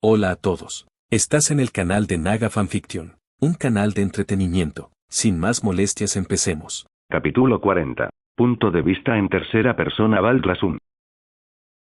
Hola a todos. Estás en el canal de Naga Fanfiction, un canal de entretenimiento. Sin más molestias, empecemos. Capítulo 40. Punto de vista en tercera persona. Baldrasun.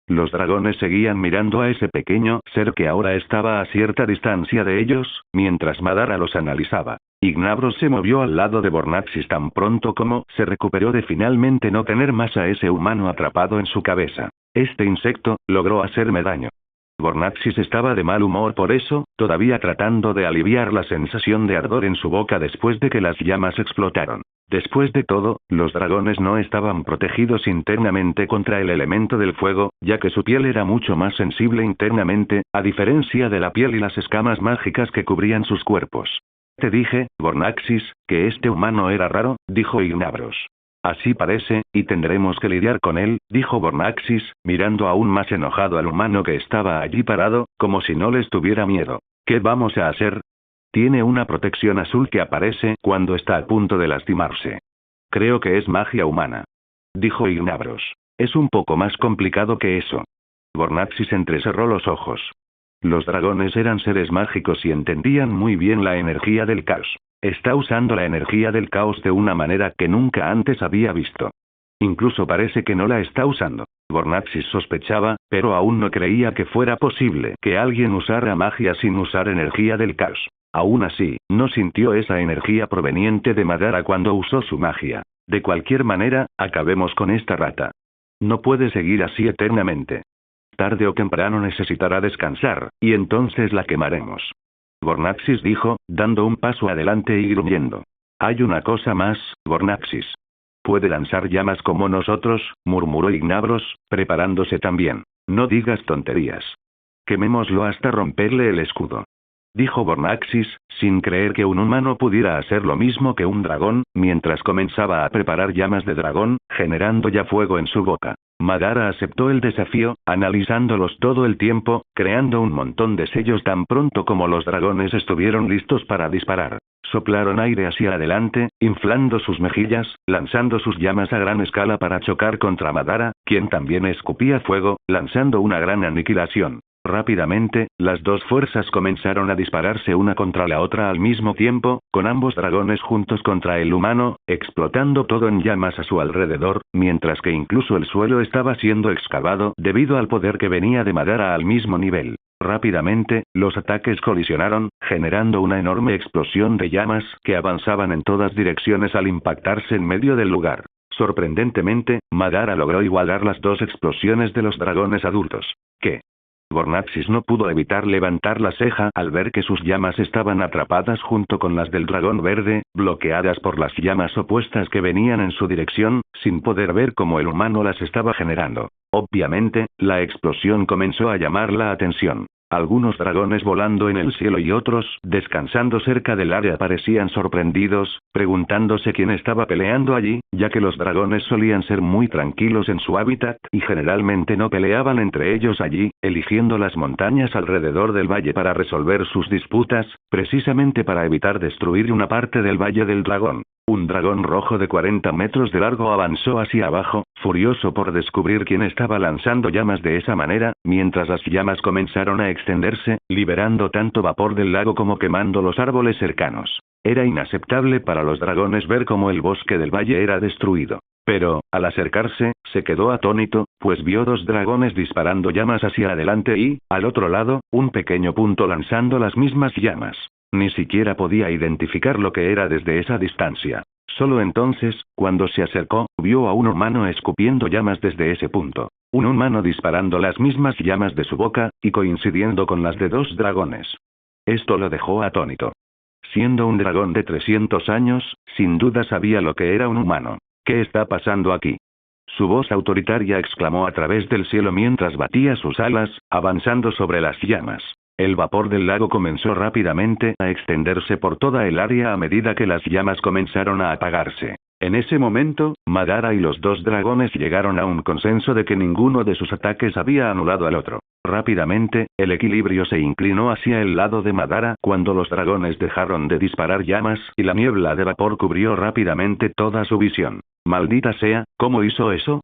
Los dragones seguían mirando a ese pequeño ser que ahora estaba a cierta distancia de ellos, mientras Madara los analizaba. Ignabros se movió al lado de Bornaxis tan pronto como se recuperó de finalmente no tener más a ese humano atrapado en su cabeza. Este insecto logró hacerme daño. Bornaxis estaba de mal humor por eso, todavía tratando de aliviar la sensación de ardor en su boca después de que las llamas explotaron. Después de todo, los dragones no estaban protegidos internamente contra el elemento del fuego, ya que su piel era mucho más sensible internamente, a diferencia de la piel y las escamas mágicas que cubrían sus cuerpos. Te dije, Bornaxis, que este humano era raro, dijo Ignabros. Así parece, y tendremos que lidiar con él, dijo Bornaxis, mirando aún más enojado al humano que estaba allí parado, como si no les tuviera miedo. ¿Qué vamos a hacer? Tiene una protección azul que aparece cuando está a punto de lastimarse. Creo que es magia humana, dijo Ignabros. Es un poco más complicado que eso. Bornaxis entrecerró los ojos. Los dragones eran seres mágicos y entendían muy bien la energía del caos. Está usando la energía del caos de una manera que nunca antes había visto. Incluso parece que no la está usando. Bornaxis sospechaba, pero aún no creía que fuera posible que alguien usara magia sin usar energía del caos. Aún así, no sintió esa energía proveniente de Madara cuando usó su magia. De cualquier manera, acabemos con esta rata. No puede seguir así eternamente. Tarde o temprano necesitará descansar, y entonces la quemaremos. Bornaxis dijo, dando un paso adelante y gruñendo. Hay una cosa más, Bornaxis. Puede lanzar llamas como nosotros, murmuró Ignabros, preparándose también. No digas tonterías. Quemémoslo hasta romperle el escudo, dijo Bornaxis, sin creer que un humano pudiera hacer lo mismo que un dragón, mientras comenzaba a preparar llamas de dragón, generando ya fuego en su boca. Madara aceptó el desafío, analizándolos todo el tiempo, creando un montón de sellos tan pronto como los dragones estuvieron listos para disparar. Soplaron aire hacia adelante, inflando sus mejillas, lanzando sus llamas a gran escala para chocar contra Madara, quien también escupía fuego, lanzando una gran aniquilación. Rápidamente, las dos fuerzas comenzaron a dispararse una contra la otra al mismo tiempo, con ambos dragones juntos contra el humano, explotando todo en llamas a su alrededor, mientras que incluso el suelo estaba siendo excavado debido al poder que venía de Madara al mismo nivel. Rápidamente, los ataques colisionaron, generando una enorme explosión de llamas que avanzaban en todas direcciones al impactarse en medio del lugar. Sorprendentemente, Madara logró igualar las dos explosiones de los dragones adultos. ¿Qué? Bornaxis no pudo evitar levantar la ceja al ver que sus llamas estaban atrapadas junto con las del dragón verde, bloqueadas por las llamas opuestas que venían en su dirección, sin poder ver cómo el humano las estaba generando. Obviamente, la explosión comenzó a llamar la atención. Algunos dragones volando en el cielo y otros descansando cerca del área parecían sorprendidos, preguntándose quién estaba peleando allí, ya que los dragones solían ser muy tranquilos en su hábitat y generalmente no peleaban entre ellos allí, eligiendo las montañas alrededor del valle para resolver sus disputas, precisamente para evitar destruir una parte del Valle del Dragón. Un dragón rojo de 40 metros de largo avanzó hacia abajo, furioso por descubrir quién estaba lanzando llamas de esa manera, mientras las llamas comenzaron a extenderse, liberando tanto vapor del lago como quemando los árboles cercanos. Era inaceptable para los dragones ver cómo el bosque del valle era destruido. Pero, al acercarse, se quedó atónito, pues vio dos dragones disparando llamas hacia adelante y, al otro lado, un pequeño punto lanzando las mismas llamas. Ni siquiera podía identificar lo que era desde esa distancia. Solo entonces, cuando se acercó, vio a un humano escupiendo llamas desde ese punto. Un humano disparando las mismas llamas de su boca, y coincidiendo con las de dos dragones. Esto lo dejó atónito. Siendo un dragón de 300 años, sin duda sabía lo que era un humano. ¿Qué está pasando aquí? Su voz autoritaria exclamó a través del cielo mientras batía sus alas, avanzando sobre las llamas. El vapor del lago comenzó rápidamente a extenderse por toda el área a medida que las llamas comenzaron a apagarse. En ese momento, Madara y los dos dragones llegaron a un consenso de que ninguno de sus ataques había anulado al otro. Rápidamente, el equilibrio se inclinó hacia el lado de Madara cuando los dragones dejaron de disparar llamas y la niebla de vapor cubrió rápidamente toda su visión. Maldita sea, ¿cómo hizo eso?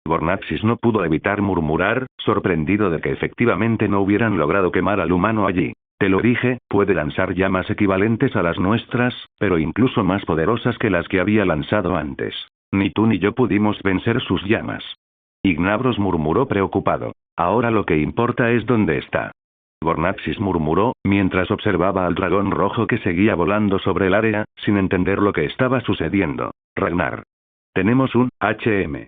Bornaxis no pudo evitar murmurar, sorprendido de que efectivamente no hubieran logrado quemar al humano allí. Te lo dije, puede lanzar llamas equivalentes a las nuestras, pero incluso más poderosas que las que había lanzado antes. Ni tú ni yo pudimos vencer sus llamas. Ignabros murmuró preocupado. Ahora lo que importa es dónde está. Bornaxis murmuró, mientras observaba al dragón rojo que seguía volando sobre el área, sin entender lo que estaba sucediendo. Ragnar. Tenemos un HM.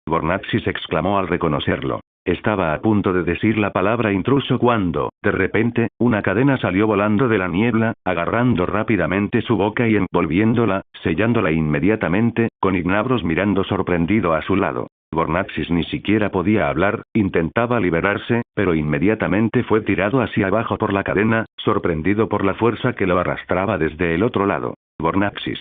Bornaxis exclamó al reconocerlo. Estaba a punto de decir la palabra intruso cuando, de repente, una cadena salió volando de la niebla, agarrando rápidamente su boca y envolviéndola, sellándola inmediatamente, con Ignabros mirando sorprendido a su lado. Bornaxis ni siquiera podía hablar, intentaba liberarse, pero inmediatamente fue tirado hacia abajo por la cadena, sorprendido por la fuerza que lo arrastraba desde el otro lado. Bornaxis.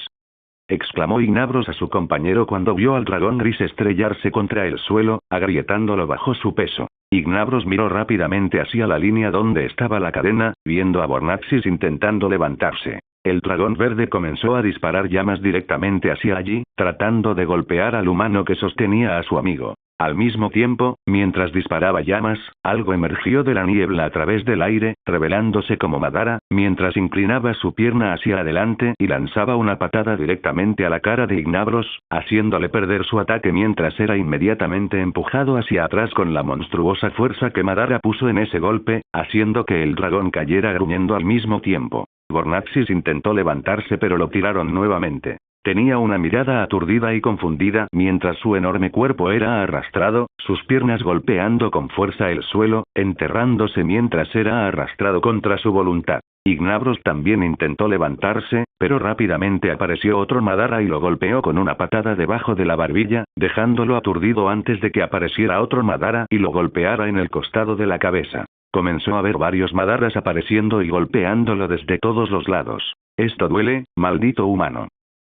Exclamó Ignabros a su compañero cuando vio al dragón gris estrellarse contra el suelo, agrietándolo bajo su peso. Ignabros miró rápidamente hacia la línea donde estaba la cadena, viendo a Bornaxis intentando levantarse. El dragón verde comenzó a disparar llamas directamente hacia allí, tratando de golpear al humano que sostenía a su amigo. Al mismo tiempo, mientras disparaba llamas, algo emergió de la niebla a través del aire, revelándose como Madara, mientras inclinaba su pierna hacia adelante y lanzaba una patada directamente a la cara de Ignabros, haciéndole perder su ataque mientras era inmediatamente empujado hacia atrás con la monstruosa fuerza que Madara puso en ese golpe, haciendo que el dragón cayera gruñendo al mismo tiempo. Bornaxis intentó levantarse pero lo tiraron nuevamente. Tenía una mirada aturdida y confundida mientras su enorme cuerpo era arrastrado, sus piernas golpeando con fuerza el suelo, enterrándose mientras era arrastrado contra su voluntad. Ignabros también intentó levantarse, pero rápidamente apareció otro Madara y lo golpeó con una patada debajo de la barbilla, dejándolo aturdido antes de que apareciera otro Madara y lo golpeara en el costado de la cabeza. Comenzó a ver varios Madaras apareciendo y golpeándolo desde todos los lados. Esto duele, maldito humano.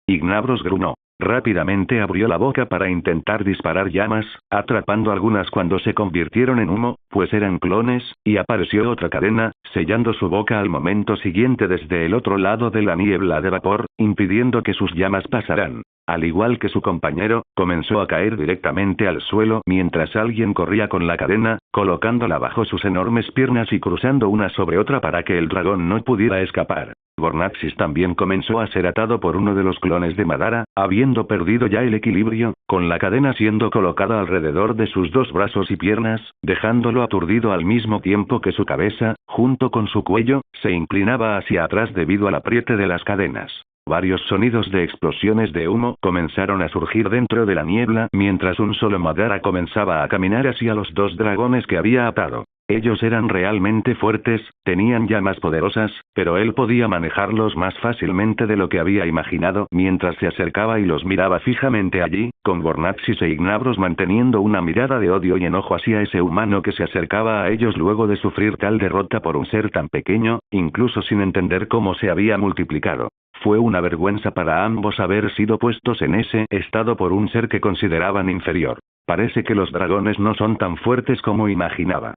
Ignabros gruñó. Rápidamente abrió la boca para intentar disparar llamas, atrapando algunas cuando se convirtieron en humo, pues eran clones, y apareció otra cadena, sellando su boca al momento siguiente desde el otro lado de la niebla de vapor, impidiendo que sus llamas pasaran. Al igual que su compañero, comenzó a caer directamente al suelo mientras alguien corría con la cadena, colocándola bajo sus enormes piernas y cruzando una sobre otra para que el dragón no pudiera escapar. Bornaxis también comenzó a ser atado por uno de los clones de Madara, habiendo perdido ya el equilibrio, con la cadena siendo colocada alrededor de sus dos brazos y piernas, dejándolo aturdido al mismo tiempo que su cabeza, junto con su cuello, se inclinaba hacia atrás debido al apriete de las cadenas. Varios sonidos de explosiones de humo comenzaron a surgir dentro de la niebla mientras un solo Madara comenzaba a caminar hacia los dos dragones que había atado. Ellos eran realmente fuertes, tenían llamas poderosas, pero él podía manejarlos más fácilmente de lo que había imaginado mientras se acercaba y los miraba fijamente allí, con Bornaxis e Ignabros manteniendo una mirada de odio y enojo hacia ese humano que se acercaba a ellos luego de sufrir tal derrota por un ser tan pequeño, incluso sin entender cómo se había multiplicado. Fue una vergüenza para ambos haber sido puestos en ese estado por un ser que consideraban inferior. Parece que los dragones no son tan fuertes como imaginaba.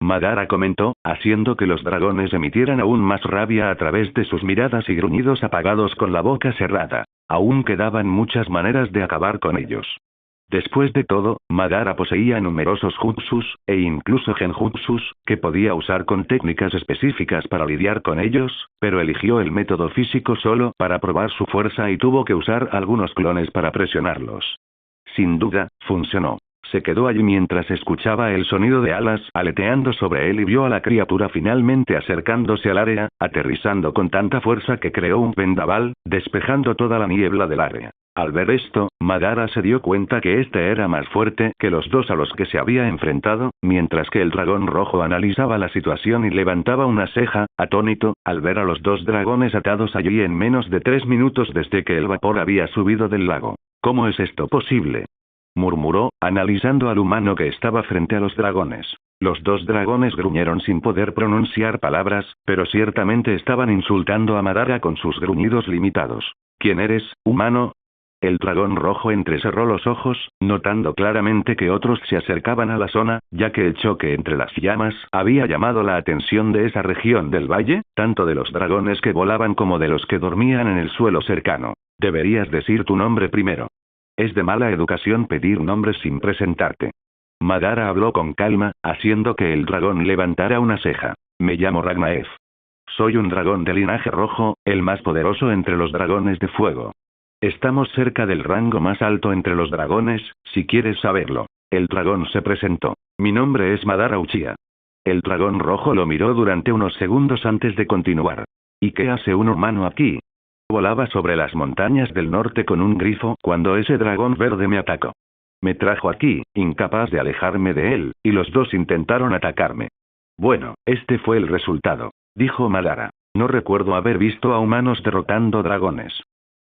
Madara comentó, haciendo que los dragones emitieran aún más rabia a través de sus miradas y gruñidos apagados con la boca cerrada. Aún quedaban muchas maneras de acabar con ellos. Después de todo, Madara poseía numerosos jutsus, e incluso genjutsus, que podía usar con técnicas específicas para lidiar con ellos, pero eligió el método físico solo para probar su fuerza y tuvo que usar algunos clones para presionarlos. Sin duda, funcionó. Se quedó allí mientras escuchaba el sonido de alas aleteando sobre él y vio a la criatura finalmente acercándose al área, aterrizando con tanta fuerza que creó un vendaval, despejando toda la niebla del área. Al ver esto, Madara se dio cuenta que este era más fuerte que los dos a los que se había enfrentado, mientras que el dragón rojo analizaba la situación y levantaba una ceja, atónito, al ver a los dos dragones atados allí en menos de 3 minutos desde que el vapor había subido del lago. ¿Cómo es esto posible?, murmuró, analizando al humano que estaba frente a los dragones. Los dos dragones gruñeron sin poder pronunciar palabras, pero ciertamente estaban insultando a Madara con sus gruñidos limitados. ¿Quién eres, humano? El dragón rojo entrecerró los ojos, notando claramente que otros se acercaban a la zona, ya que el choque entre las llamas había llamado la atención de esa región del valle, tanto de los dragones que volaban como de los que dormían en el suelo cercano. Deberías decir tu nombre primero. Es de mala educación pedir nombres sin presentarte. Madara habló con calma, haciendo que el dragón levantara una ceja. Me llamo Ragnaef. Soy un dragón de linaje rojo, el más poderoso entre los dragones de fuego. Estamos cerca del rango más alto entre los dragones, si quieres saberlo. El dragón se presentó. Mi nombre es Madara Uchiha. El dragón rojo lo miró durante unos segundos antes de continuar. ¿Y qué hace un humano aquí? Volaba sobre las montañas del norte con un grifo cuando ese dragón verde me atacó. Me trajo aquí, incapaz de alejarme de él, y los dos intentaron atacarme. Bueno, este fue el resultado, dijo Madara. No recuerdo haber visto a humanos derrotando dragones.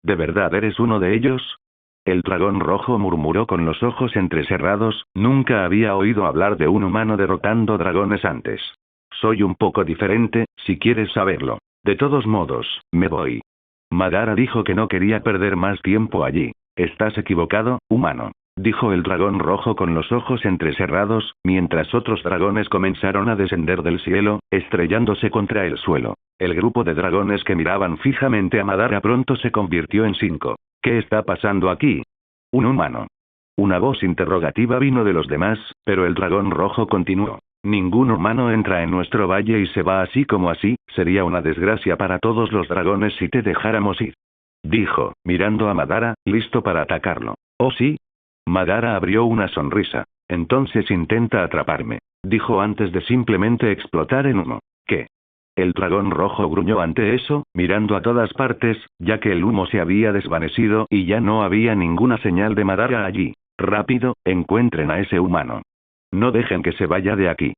¿De verdad eres uno de ellos? El dragón rojo murmuró con los ojos entrecerrados, nunca había oído hablar de un humano derrotando dragones antes. Soy un poco diferente, si quieres saberlo. De todos modos, me voy. Madara dijo que no quería perder más tiempo allí. Estás equivocado, humano, dijo el dragón rojo con los ojos entrecerrados, mientras otros dragones comenzaron a descender del cielo, estrellándose contra el suelo. El grupo de dragones que miraban fijamente a Madara pronto se convirtió en 5. ¿Qué está pasando aquí? Un humano. Una voz interrogativa vino de los demás, pero el dragón rojo continuó. Ningún humano entra en nuestro valle y se va así como así, sería una desgracia para todos los dragones si te dejáramos ir. Dijo, mirando a Madara, listo para atacarlo. ¿Oh sí? Madara abrió una sonrisa. Entonces intenta atraparme, dijo antes de simplemente explotar en humo. ¿Qué? El dragón rojo gruñó ante eso, mirando a todas partes, ya que el humo se había desvanecido y ya no había ninguna señal de Madara allí. Rápido, encuentren a ese humano. No dejen que se vaya de aquí.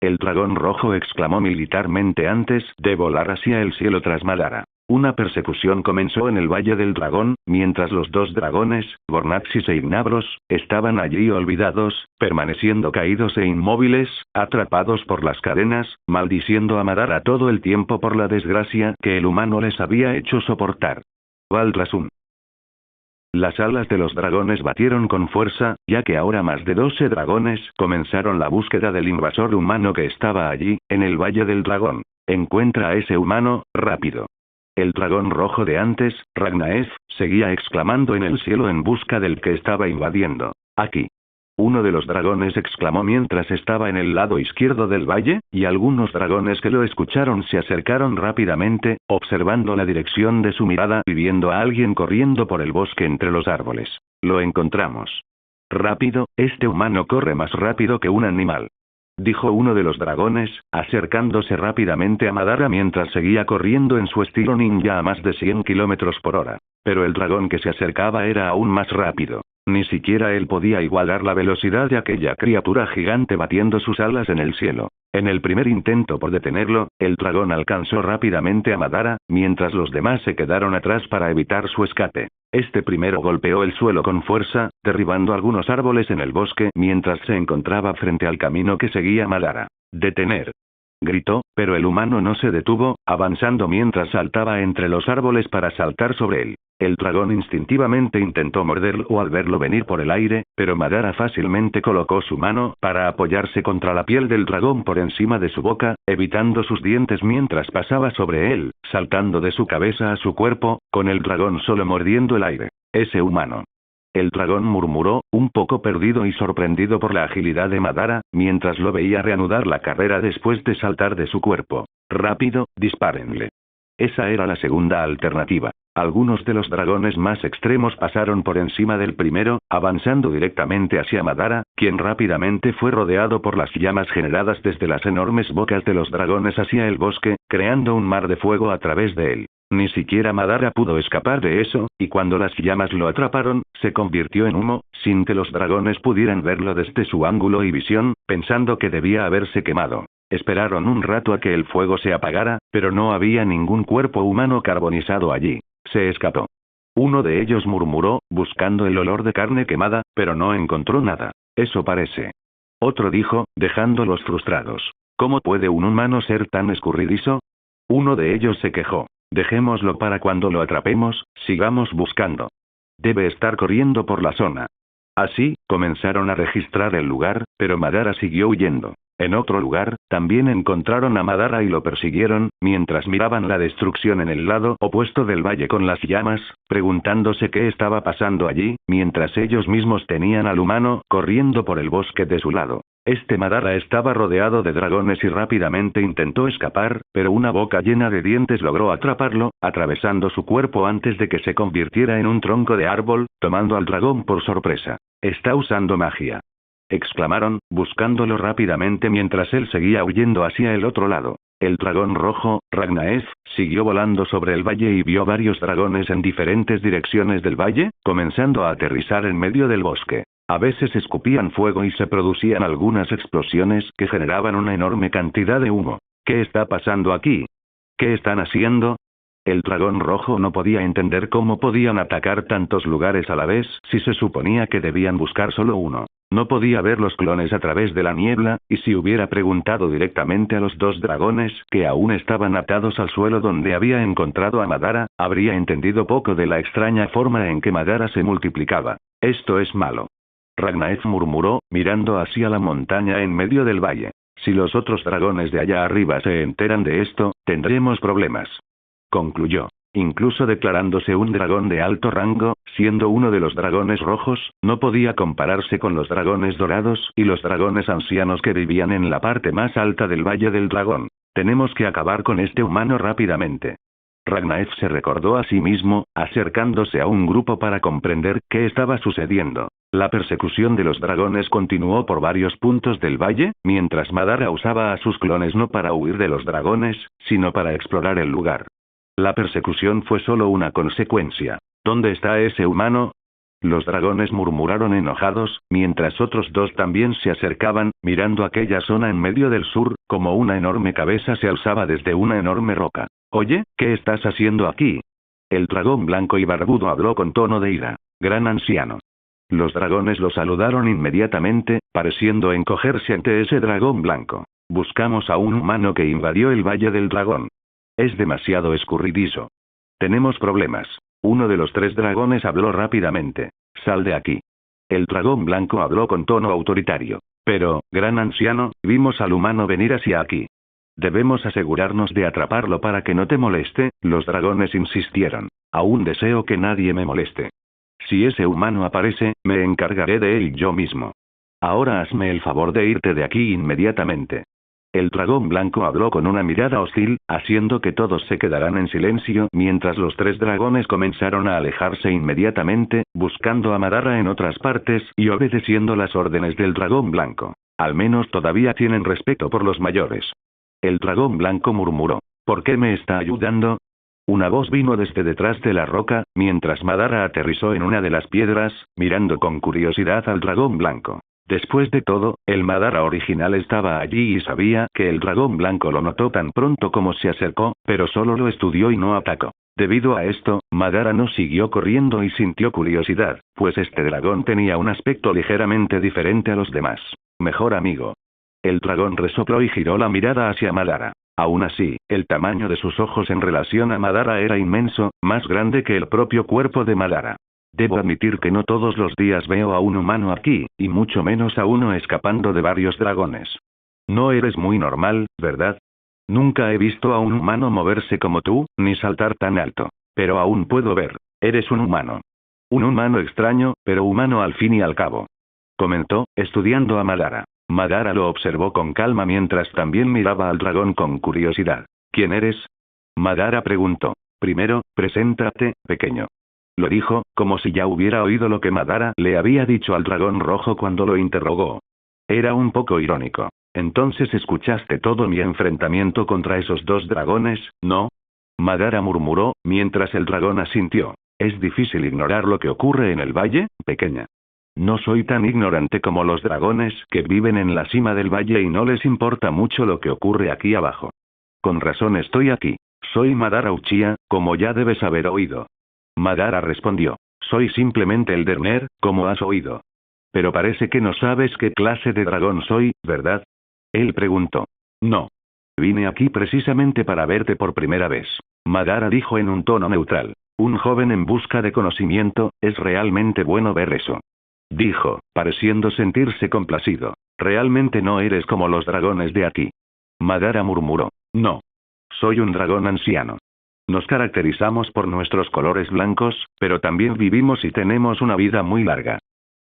El dragón rojo exclamó militarmente antes de volar hacia el cielo tras Madara. Una persecución comenzó en el Valle del Dragón, mientras los dos dragones, Bornaxis e Ignabros, estaban allí olvidados, permaneciendo caídos e inmóviles, atrapados por las cadenas, maldiciendo a Madara todo el tiempo por la desgracia que el humano les había hecho soportar. Valdrasum. Las alas de los dragones batieron con fuerza, ya que ahora más de 12 dragones comenzaron la búsqueda del invasor humano que estaba allí, en el Valle del Dragón. Encuentra a ese humano, rápido. El dragón rojo de antes, Ragnaef, seguía exclamando en el cielo en busca del que estaba invadiendo. Aquí. Uno de los dragones exclamó mientras estaba en el lado izquierdo del valle, y algunos dragones que lo escucharon se acercaron rápidamente, observando la dirección de su mirada y viendo a alguien corriendo por el bosque entre los árboles. Lo encontramos. Rápido, este humano corre más rápido que un animal. Dijo uno de los dragones, acercándose rápidamente a Madara mientras seguía corriendo en su estilo ninja a más de 100 kilómetros por hora. Pero el dragón que se acercaba era aún más rápido. Ni siquiera él podía igualar la velocidad de aquella criatura gigante batiendo sus alas en el cielo. En el primer intento por detenerlo, el dragón alcanzó rápidamente a Madara, mientras los demás se quedaron atrás para evitar su escape. Este primero golpeó el suelo con fuerza, derribando algunos árboles en el bosque mientras se encontraba frente al camino que seguía Madara. «¡Detener!», gritó, pero el humano no se detuvo, avanzando mientras saltaba entre los árboles para saltar sobre él. El dragón instintivamente intentó morderlo al verlo venir por el aire, pero Madara fácilmente colocó su mano para apoyarse contra la piel del dragón por encima de su boca, evitando sus dientes mientras pasaba sobre él, saltando de su cabeza a su cuerpo, con el dragón solo mordiendo el aire. «Ese humano». El dragón murmuró, un poco perdido y sorprendido por la agilidad de Madara, mientras lo veía reanudar la carrera después de saltar de su cuerpo. «Rápido, dispárenle». Esa era la segunda alternativa. Algunos de los dragones más extremos pasaron por encima del primero, avanzando directamente hacia Madara, quien rápidamente fue rodeado por las llamas generadas desde las enormes bocas de los dragones hacia el bosque, creando un mar de fuego a través de él. Ni siquiera Madara pudo escapar de eso, y cuando las llamas lo atraparon, se convirtió en humo, sin que los dragones pudieran verlo desde su ángulo y visión, pensando que debía haberse quemado. Esperaron un rato a que el fuego se apagara, pero no había ningún cuerpo humano carbonizado allí. Se escapó. Uno de ellos murmuró, buscando el olor de carne quemada, pero no encontró nada. Eso parece. Otro dijo, dejándolos frustrados. ¿Cómo puede un humano ser tan escurridizo? Uno de ellos se quejó. Dejémoslo para cuando lo atrapemos, sigamos buscando. Debe estar corriendo por la zona. Así, comenzaron a registrar el lugar, pero Madara siguió huyendo. En otro lugar, también encontraron a Madara y lo persiguieron, mientras miraban la destrucción en el lado opuesto del valle con las llamas, preguntándose qué estaba pasando allí, mientras ellos mismos tenían al humano corriendo por el bosque de su lado. Este Madara estaba rodeado de dragones y rápidamente intentó escapar, pero una boca llena de dientes logró atraparlo, atravesando su cuerpo antes de que se convirtiera en un tronco de árbol, tomando al dragón por sorpresa. Está usando magia, exclamaron, buscándolo rápidamente mientras él seguía huyendo hacia el otro lado. El dragón rojo, Ragnaef, siguió volando sobre el valle y vio varios dragones en diferentes direcciones del valle, comenzando a aterrizar en medio del bosque. A veces escupían fuego y se producían algunas explosiones que generaban una enorme cantidad de humo. ¿Qué está pasando aquí? ¿Qué están haciendo? El dragón rojo no podía entender cómo podían atacar tantos lugares a la vez si se suponía que debían buscar solo uno. No podía ver los clones a través de la niebla, y si hubiera preguntado directamente a los dos dragones que aún estaban atados al suelo donde había encontrado a Madara, habría entendido poco de la extraña forma en que Madara se multiplicaba. Esto es malo. Ragnaef murmuró, mirando hacia la montaña en medio del valle. Si los otros dragones de allá arriba se enteran de esto, tendremos problemas. Concluyó. Incluso declarándose un dragón de alto rango, siendo uno de los dragones rojos, no podía compararse con los dragones dorados y los dragones ancianos que vivían en la parte más alta del Valle del Dragón. Tenemos que acabar con este humano rápidamente. Ragnaef se recordó a sí mismo, acercándose a un grupo para comprender qué estaba sucediendo. La persecución de los dragones continuó por varios puntos del valle, mientras Madara usaba a sus clones no para huir de los dragones, sino para explorar el lugar. La persecución fue solo una consecuencia. ¿Dónde está ese humano? Los dragones murmuraron enojados, mientras otros dos también se acercaban, mirando aquella zona en medio del sur, como una enorme cabeza se alzaba desde una enorme roca. Oye, ¿qué estás haciendo aquí? El dragón blanco y barbudo habló con tono de ira. Gran anciano. Los dragones lo saludaron inmediatamente, pareciendo encogerse ante ese dragón blanco. Buscamos a un humano que invadió el Valle del Dragón. Es demasiado escurridizo. Tenemos problemas. Uno de los tres dragones habló rápidamente. Sal de aquí. El dragón blanco habló con tono autoritario. Pero, gran anciano, vimos al humano venir hacia aquí. Debemos asegurarnos de atraparlo para que no te moleste, los dragones insistieron. Aún deseo que nadie me moleste. Si ese humano aparece, me encargaré de él yo mismo. Ahora hazme el favor de irte de aquí inmediatamente. El dragón blanco habló con una mirada hostil, haciendo que todos se quedaran en silencio mientras los tres dragones comenzaron a alejarse inmediatamente, buscando a Madara en otras partes y obedeciendo las órdenes del dragón blanco. Al menos todavía tienen respeto por los mayores. El dragón blanco murmuró. ¿Por qué me está ayudando? Una voz vino desde detrás de la roca, mientras Madara aterrizó en una de las piedras, mirando con curiosidad al dragón blanco. Después de todo, el Madara original estaba allí y sabía que el dragón blanco lo notó tan pronto como se acercó, pero solo lo estudió y no atacó. Debido a esto, Madara no siguió corriendo y sintió curiosidad, pues este dragón tenía un aspecto ligeramente diferente a los demás. Mejor amigo. El dragón resopló y giró la mirada hacia Madara. Aún así, el tamaño de sus ojos en relación a Madara era inmenso, más grande que el propio cuerpo de Madara. Debo admitir que no todos los días veo a un humano aquí, y mucho menos a uno escapando de varios dragones. No eres muy normal, ¿verdad? Nunca he visto a un humano moverse como tú, ni saltar tan alto. Pero aún puedo ver. Eres un humano. Un humano extraño, pero humano al fin y al cabo. Comentó, estudiando a Madara. Madara lo observó con calma mientras también miraba al dragón con curiosidad. ¿Quién eres? Madara preguntó. Primero, preséntate, pequeño. Lo dijo, como si ya hubiera oído lo que Madara le había dicho al dragón rojo cuando lo interrogó. Era un poco irónico. Entonces escuchaste todo mi enfrentamiento contra esos dos dragones, ¿no? Madara murmuró, mientras el dragón asintió. Es difícil ignorar lo que ocurre en el valle, pequeña. No soy tan ignorante como los dragones que viven en la cima del valle y no les importa mucho lo que ocurre aquí abajo. Con razón estoy aquí. Soy Madara Uchiha, como ya debes haber oído. Madara respondió. Soy simplemente el Derner, como has oído. Pero parece que no sabes qué clase de dragón soy, ¿verdad? Él preguntó. No. Vine aquí precisamente para verte por primera vez. Madara dijo en un tono neutral. Un joven en busca de conocimiento, es realmente bueno ver eso. Dijo, pareciendo sentirse complacido. Realmente no eres como los dragones de aquí. Madara murmuró. No. Soy un dragón anciano. Nos caracterizamos por nuestros colores blancos, pero también vivimos y tenemos una vida muy larga.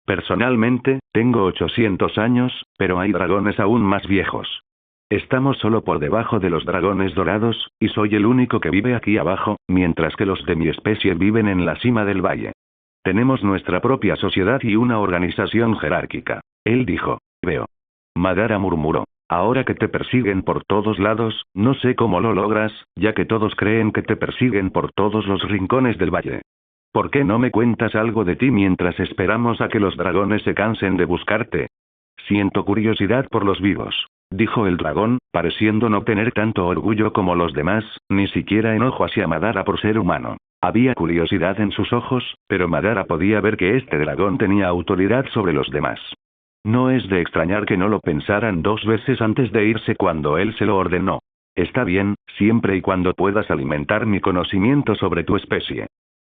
Personalmente, tengo 800 años, pero hay dragones aún más viejos. Estamos solo por debajo de los dragones dorados, y soy el único que vive aquí abajo, mientras que los de mi especie viven en la cima del valle. Tenemos nuestra propia sociedad y una organización jerárquica. Él dijo. Veo. Madara murmuró. Ahora que te persiguen por todos lados, no sé cómo lo logras, ya que todos creen que te persiguen por todos los rincones del valle. ¿Por qué no me cuentas algo de ti mientras esperamos a que los dragones se cansen de buscarte? Siento curiosidad por los vivos, dijo el dragón, pareciendo no tener tanto orgullo como los demás, ni siquiera enojo hacia Madara por ser humano. Había curiosidad en sus ojos, pero Madara podía ver que este dragón tenía autoridad sobre los demás. No es de extrañar que no lo pensaran 2 veces antes de irse cuando él se lo ordenó. Está bien, siempre y cuando puedas alimentar mi conocimiento sobre tu especie.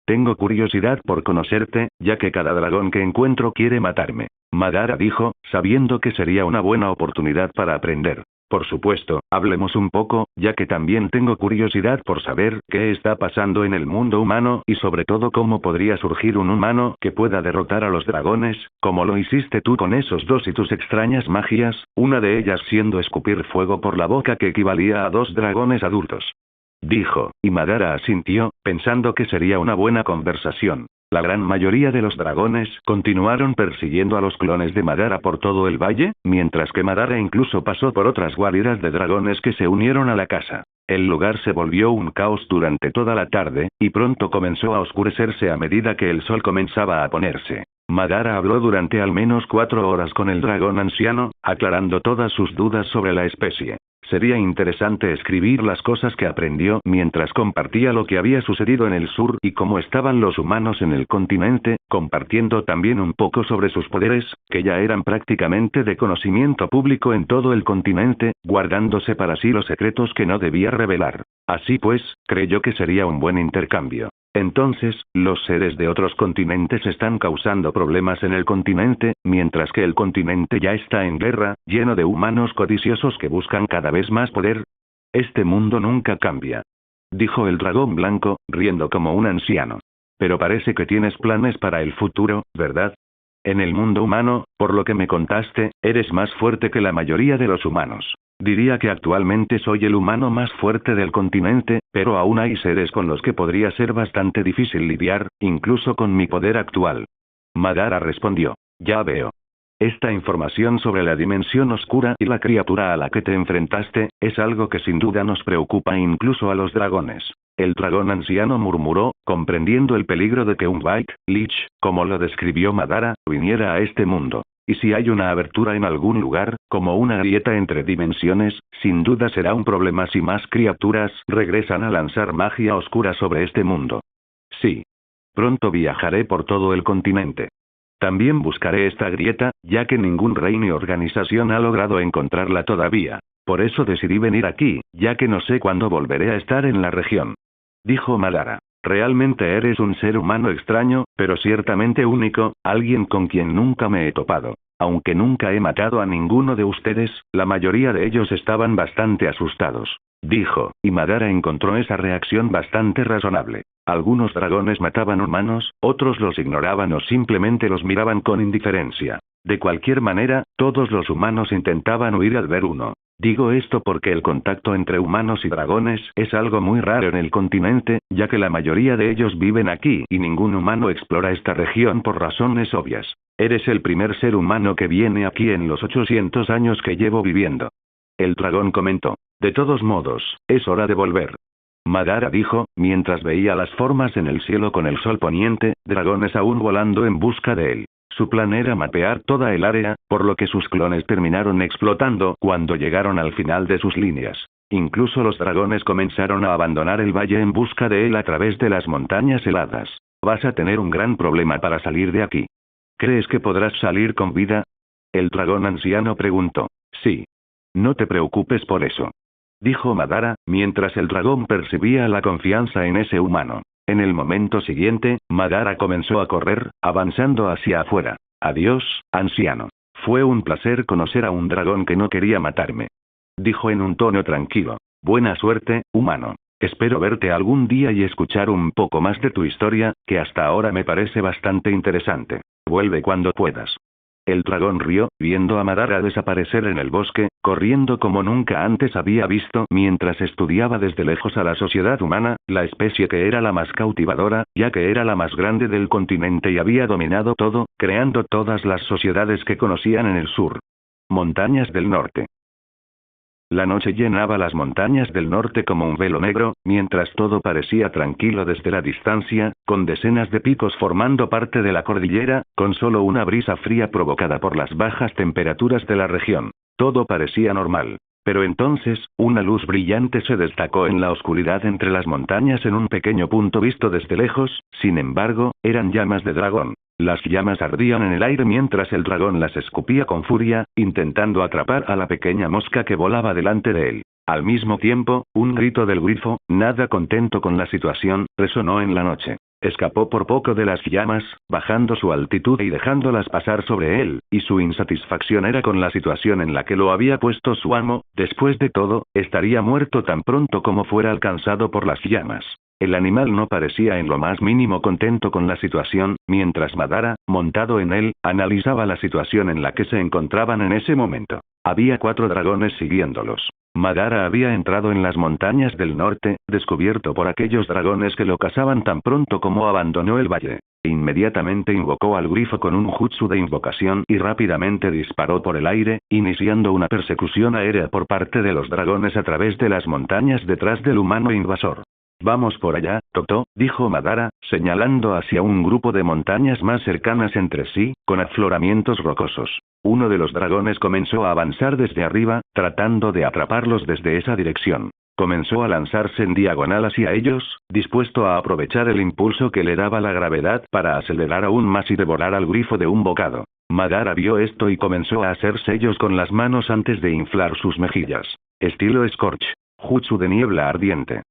Tengo curiosidad por conocerte, ya que cada dragón que encuentro quiere matarme. Madara dijo, sabiendo que sería una buena oportunidad para aprender. Por supuesto, hablemos un poco, ya que también tengo curiosidad por saber qué está pasando en el mundo humano y sobre todo cómo podría surgir un humano que pueda derrotar a los dragones, como lo hiciste tú con esos 2 y tus extrañas magias, una de ellas siendo escupir fuego por la boca que equivalía a 2 dragones adultos. Dijo, y Madara asintió, pensando que sería una buena conversación. La gran mayoría de los dragones continuaron persiguiendo a los clones de Madara por todo el valle, mientras que Madara incluso pasó por otras guaridas de dragones que se unieron a la casa. El lugar se volvió un caos durante toda la tarde, y pronto comenzó a oscurecerse a medida que el sol comenzaba a ponerse. Madara habló durante al menos 4 horas con el dragón anciano, aclarando todas sus dudas sobre la especie. Sería interesante escribir las cosas que aprendió mientras compartía lo que había sucedido en el sur y cómo estaban los humanos en el continente, compartiendo también un poco sobre sus poderes, que ya eran prácticamente de conocimiento público en todo el continente, guardándose para sí los secretos que no debía revelar. Así pues, creyó que sería un buen intercambio. Entonces, los seres de otros continentes están causando problemas en el continente, mientras que el continente ya está en guerra, lleno de humanos codiciosos que buscan cada vez más poder. Este mundo nunca cambia, dijo el dragón blanco, riendo como un anciano. Pero parece que tienes planes para el futuro, ¿verdad? En el mundo humano, por lo que me contaste, eres más fuerte que la mayoría de los humanos. Diría que actualmente soy el humano más fuerte del continente, pero aún hay seres con los que podría ser bastante difícil lidiar, incluso con mi poder actual. Madara respondió. Ya veo. Esta información sobre la dimensión oscura y la criatura a la que te enfrentaste, es algo que sin duda nos preocupa incluso a los dragones. El dragón anciano murmuró, comprendiendo el peligro de que un White Lich, como lo describió Madara, viniera a este mundo. Y si hay una abertura en algún lugar, como una grieta entre dimensiones, sin duda será un problema si más criaturas regresan a lanzar magia oscura sobre este mundo. Sí. Pronto viajaré por todo el continente. También buscaré esta grieta, ya que ningún rey ni organización ha logrado encontrarla todavía. Por eso decidí venir aquí, ya que no sé cuándo volveré a estar en la región. Dijo Madara. Realmente eres un ser humano extraño, pero ciertamente único, alguien con quien nunca me he topado. Aunque nunca he matado a ninguno de ustedes, la mayoría de ellos estaban bastante asustados. Dijo, y Madara encontró esa reacción bastante razonable. Algunos dragones mataban humanos, otros los ignoraban o simplemente los miraban con indiferencia. De cualquier manera, todos los humanos intentaban huir al ver uno. Digo esto porque el contacto entre humanos y dragones es algo muy raro en el continente, ya que la mayoría de ellos viven aquí y ningún humano explora esta región por razones obvias. Eres el primer ser humano que viene aquí en los 800 años que llevo viviendo. El dragón comentó. De todos modos, es hora de volver. Madara dijo, mientras veía las formas en el cielo con el sol poniente, dragones aún volando en busca de él. Su plan era mapear toda el área, por lo que sus clones terminaron explotando cuando llegaron al final de sus líneas. Incluso los dragones comenzaron a abandonar el valle en busca de él a través de las montañas heladas. Vas a tener un gran problema para salir de aquí. ¿Crees que podrás salir con vida? El dragón anciano preguntó. Sí. No te preocupes por eso. Dijo Madara, mientras el dragón percibía la confianza en ese humano. En el momento siguiente, Madara comenzó a correr, avanzando hacia afuera. Adiós, anciano. Fue un placer conocer a un dragón que no quería matarme. Dijo en un tono tranquilo. Buena suerte, humano. Espero verte algún día y escuchar un poco más de tu historia, que hasta ahora me parece bastante interesante. Vuelve cuando puedas. El dragón rió, viendo a Madara desaparecer en el bosque, corriendo como nunca antes había visto mientras estudiaba desde lejos a la sociedad humana, la especie que era la más cautivadora, ya que era la más grande del continente y había dominado todo, creando todas las sociedades que conocían en el sur. Montañas del norte. La noche llenaba las montañas del norte como un velo negro, mientras todo parecía tranquilo desde la distancia, con decenas de picos formando parte de la cordillera, con solo una brisa fría provocada por las bajas temperaturas de la región. Todo parecía normal. Pero entonces, una luz brillante se destacó en la oscuridad entre las montañas en un pequeño punto visto desde lejos, sin embargo, eran llamas de dragón. Las llamas ardían en el aire mientras el dragón las escupía con furia, intentando atrapar a la pequeña mosca que volaba delante de él. Al mismo tiempo, un grito del grifo, nada contento con la situación, resonó en la noche. Escapó por poco de las llamas, bajando su altitud y dejándolas pasar sobre él, y su insatisfacción era con la situación en la que lo había puesto su amo. Después de todo, estaría muerto tan pronto como fuera alcanzado por las llamas. El animal no parecía en lo más mínimo contento con la situación, mientras Madara, montado en él, analizaba la situación en la que se encontraban en ese momento. Había 4 dragones siguiéndolos. Madara había entrado en las montañas del norte, descubierto por aquellos dragones que lo cazaban tan pronto como abandonó el valle. Inmediatamente invocó al grifo con un jutsu de invocación y rápidamente disparó por el aire, iniciando una persecución aérea por parte de los dragones a través de las montañas detrás del humano invasor. Vamos por allá, Totó, dijo Madara, señalando hacia un grupo de montañas más cercanas entre sí, con afloramientos rocosos. Uno de los dragones comenzó a avanzar desde arriba, tratando de atraparlos desde esa dirección. Comenzó a lanzarse en diagonal hacia ellos, dispuesto a aprovechar el impulso que le daba la gravedad para acelerar aún más y devorar al grifo de un bocado. Madara vio esto y comenzó a hacer sellos con las manos antes de inflar sus mejillas. Estilo Scorch. Jutsu de niebla ardiente.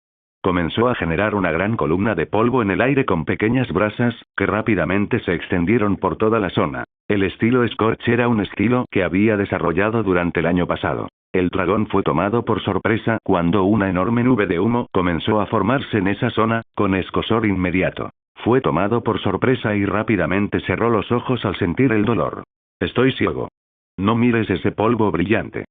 Comenzó a generar una gran columna de polvo en el aire con pequeñas brasas, que rápidamente se extendieron por toda la zona. El estilo Scorch era un estilo que había desarrollado durante el año pasado. El dragón fue tomado por sorpresa cuando una enorme nube de humo comenzó a formarse en esa zona, con escozor inmediato. Fue tomado por sorpresa y rápidamente cerró los ojos al sentir el dolor. Estoy ciego. No mires ese polvo brillante,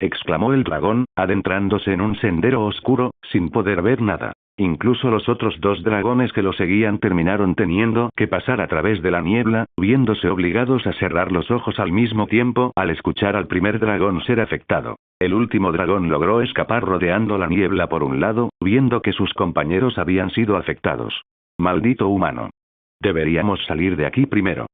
exclamó el dragón, adentrándose en un sendero oscuro, sin poder ver nada. Incluso los otros 2 dragones que lo seguían terminaron teniendo que pasar a través de la niebla, viéndose obligados a cerrar los ojos al mismo tiempo al escuchar al primer dragón ser afectado. El último dragón logró escapar rodeando la niebla por un lado, viendo que sus compañeros habían sido afectados. Maldito humano. Deberíamos salir de aquí primero,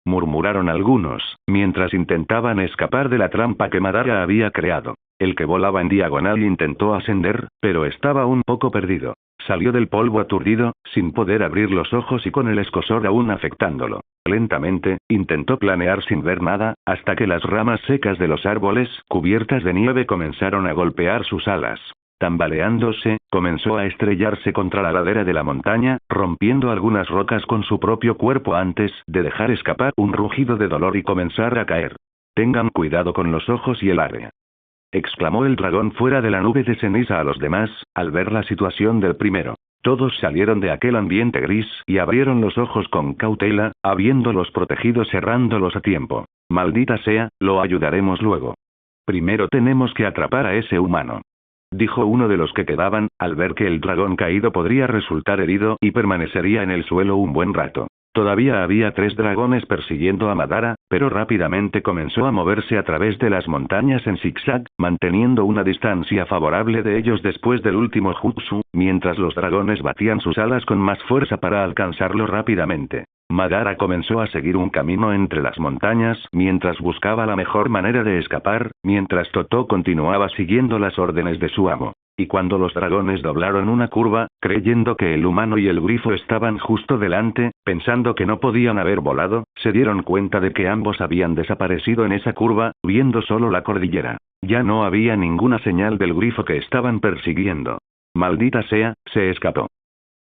murmuraron algunos, mientras intentaban escapar de la trampa que Madara había creado. El que volaba en diagonal intentó ascender, pero estaba un poco perdido. Salió del polvo aturdido, sin poder abrir los ojos y con el escozor aún afectándolo. Lentamente, intentó planear sin ver nada, hasta que las ramas secas de los árboles, cubiertas de nieve, comenzaron a golpear sus alas. Tambaleándose, comenzó a estrellarse contra la ladera de la montaña, rompiendo algunas rocas con su propio cuerpo antes de dejar escapar un rugido de dolor y comenzar a caer. Tengan cuidado con los ojos y el área, exclamó el dragón fuera de la nube de ceniza a los demás, al ver la situación del primero. Todos salieron de aquel ambiente gris y abrieron los ojos con cautela, habiéndolos protegido cerrándolos a tiempo. Maldita sea, lo ayudaremos luego. Primero tenemos que atrapar a ese humano, dijo uno de los que quedaban, al ver que el dragón caído podría resultar herido y permanecería en el suelo un buen rato. Todavía había 3 dragones persiguiendo a Madara, pero rápidamente comenzó a moverse a través de las montañas en zigzag, manteniendo una distancia favorable de ellos después del último jutsu, mientras los dragones batían sus alas con más fuerza para alcanzarlo rápidamente. Madara comenzó a seguir un camino entre las montañas mientras buscaba la mejor manera de escapar, mientras Totó continuaba siguiendo las órdenes de su amo. Y cuando los dragones doblaron una curva, creyendo que el humano y el grifo estaban justo delante, pensando que no podían haber volado, se dieron cuenta de que ambos habían desaparecido en esa curva, viendo solo la cordillera. Ya no había ninguna señal del grifo que estaban persiguiendo. Maldita sea, se escapó,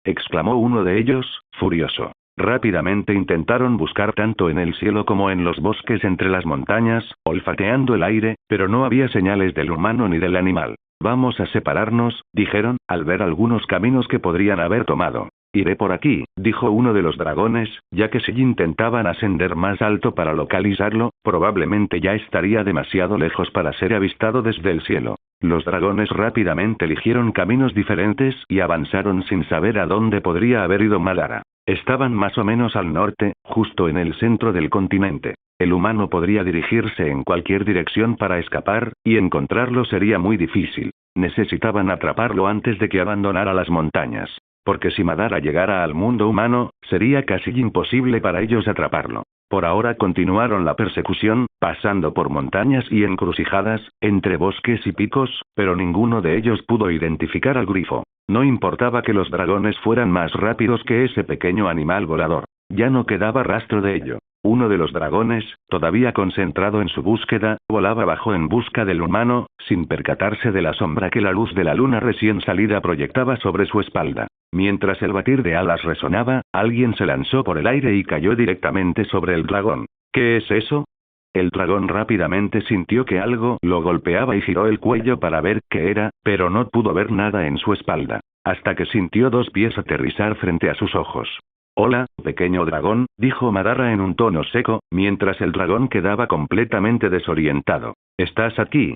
exclamó uno de ellos, furioso. Rápidamente intentaron buscar tanto en el cielo como en los bosques entre las montañas, olfateando el aire, pero no había señales del humano ni del animal. Vamos a separarnos, dijeron, al ver algunos caminos que podrían haber tomado. Iré por aquí, dijo uno de los dragones, ya que si intentaban ascender más alto para localizarlo, probablemente ya estaría demasiado lejos para ser avistado desde el cielo. Los dragones rápidamente eligieron caminos diferentes y avanzaron sin saber a dónde podría haber ido Madara. Estaban más o menos al norte, justo en el centro del continente. El humano podría dirigirse en cualquier dirección para escapar, y encontrarlo sería muy difícil. Necesitaban atraparlo antes de que abandonara las montañas. Porque si Madara llegara al mundo humano, sería casi imposible para ellos atraparlo. Por ahora continuaron la persecución, pasando por montañas y encrucijadas, entre bosques y picos, pero ninguno de ellos pudo identificar al grifo. No importaba que los dragones fueran más rápidos que ese pequeño animal volador. Ya no quedaba rastro de ello. Uno de los dragones, todavía concentrado en su búsqueda, volaba abajo en busca del humano, sin percatarse de la sombra que la luz de la luna recién salida proyectaba sobre su espalda. Mientras el batir de alas resonaba, alguien se lanzó por el aire y cayó directamente sobre el dragón. ¿Qué es eso? El dragón rápidamente sintió que algo lo golpeaba y giró el cuello para ver qué era, pero no pudo ver nada en su espalda. Hasta que sintió dos pies aterrizar frente a sus ojos. Hola, pequeño dragón, dijo Madara en un tono seco, mientras el dragón quedaba completamente desorientado. ¿Estás aquí?,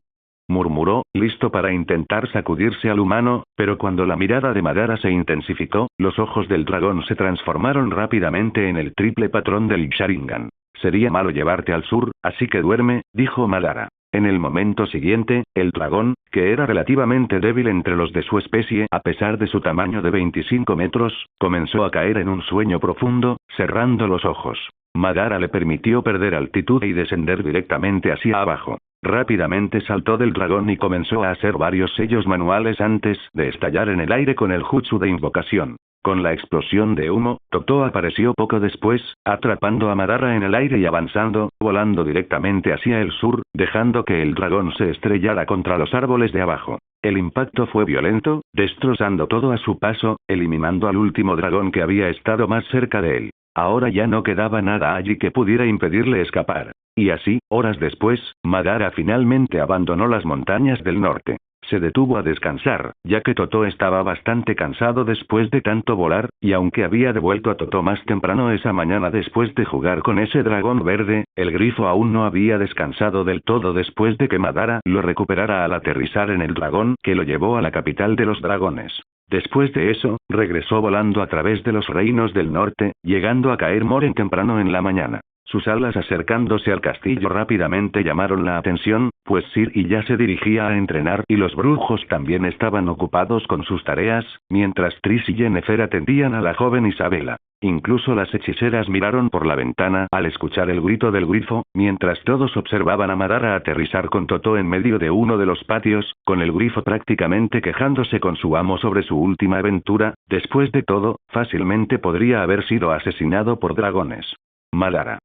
murmuró, listo para intentar sacudirse al humano, pero cuando la mirada de Madara se intensificó, los ojos del dragón se transformaron rápidamente en el triple patrón del Sharingan. Sería malo llevarte al sur, así que duerme, dijo Madara. En el momento siguiente, el dragón, que era relativamente débil entre los de su especie a pesar de su tamaño de 25 metros, comenzó a caer en un sueño profundo, cerrando los ojos. Madara le permitió perder altitud y descender directamente hacia abajo. Rápidamente saltó del dragón y comenzó a hacer varios sellos manuales antes de estallar en el aire con el jutsu de invocación. Con la explosión de humo, Totó apareció poco después, atrapando a Madara en el aire y avanzando, volando directamente hacia el sur, dejando que el dragón se estrellara contra los árboles de abajo. El impacto fue violento, destrozando todo a su paso, eliminando al último dragón que había estado más cerca de él. Ahora ya no quedaba nada allí que pudiera impedirle escapar. Y así, horas después, Madara finalmente abandonó las montañas del norte. Se detuvo a descansar, ya que Totó estaba bastante cansado después de tanto volar, y aunque había devuelto a Totó más temprano esa mañana después de jugar con ese dragón verde, el grifo aún no había descansado del todo después de que Madara lo recuperara al aterrizar en el dragón que lo llevó a la capital de los dragones. Después de eso, regresó volando a través de los reinos del norte, llegando a caer Moren temprano en la mañana. Sus alas acercándose al castillo rápidamente llamaron la atención, pues Sir y ya se dirigía a entrenar y los brujos también estaban ocupados con sus tareas, mientras Tris y Yennefer atendían a la joven Isabela. Incluso las hechiceras miraron por la ventana al escuchar el grito del grifo, mientras todos observaban a Madara aterrizar con Totó en medio de uno de los patios, con el grifo prácticamente quejándose con su amo sobre su última aventura. Después de todo, fácilmente podría haber sido asesinado por dragones. Madara,